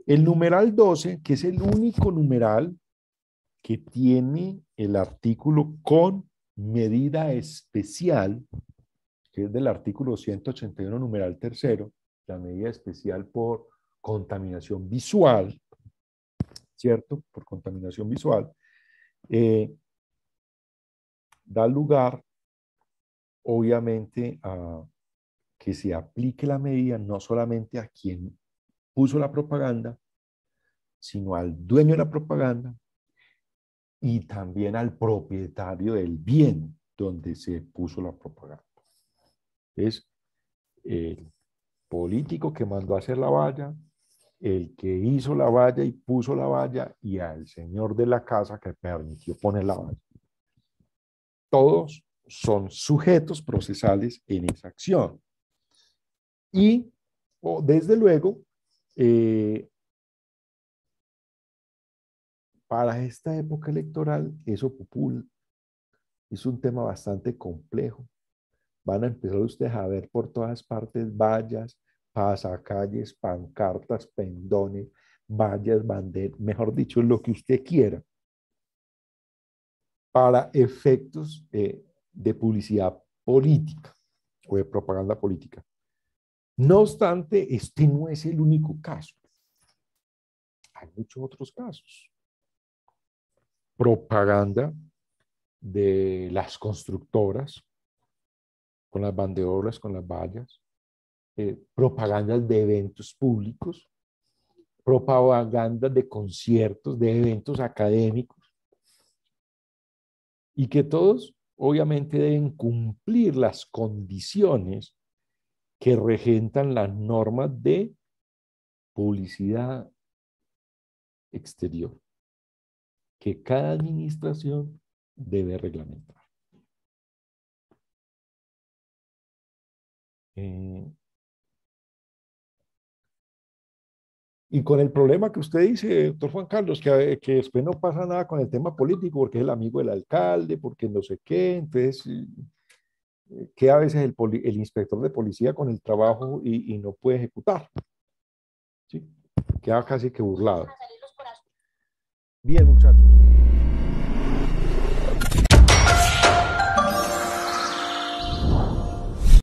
El numeral 12, que es el único numeral que tiene el artículo con medida especial, que es del artículo 181, numeral tercero, la medida especial por contaminación visual, ¿cierto? Por contaminación visual, da lugar, obviamente, a que se aplique la medida no solamente a quien puso la propaganda, sino al dueño de la propaganda y también al propietario del bien donde se puso la propaganda. Es el político que mandó a hacer la valla, el que hizo la valla y puso la valla, y al señor de la casa que permitió poner la valla. Todos son sujetos procesales en esa acción. Y, desde luego, para esta época electoral, eso es un tema bastante complejo. Van a empezar ustedes a ver por todas partes vallas, pasacalles, pancartas, pendones, vallas, banderas, mejor dicho, lo que usted quiera, para efectos de publicidad política o de propaganda política. No obstante, este no es el único caso. Hay muchos otros casos. Propaganda de las constructoras, con las banderolas, con las vallas, propagandas de eventos públicos, propaganda de conciertos, de eventos académicos, y que todos obviamente deben cumplir las condiciones que regentan las normas de publicidad exterior, que cada administración debe reglamentar. Y con el problema que usted dice, doctor Juan Carlos, que después no pasa nada con el tema político, porque es el amigo del alcalde, porque no sé qué, entonces queda a veces el inspector de policía con el trabajo y no puede ejecutar. ¿Sí? Queda casi que burlado. Bien, muchachos.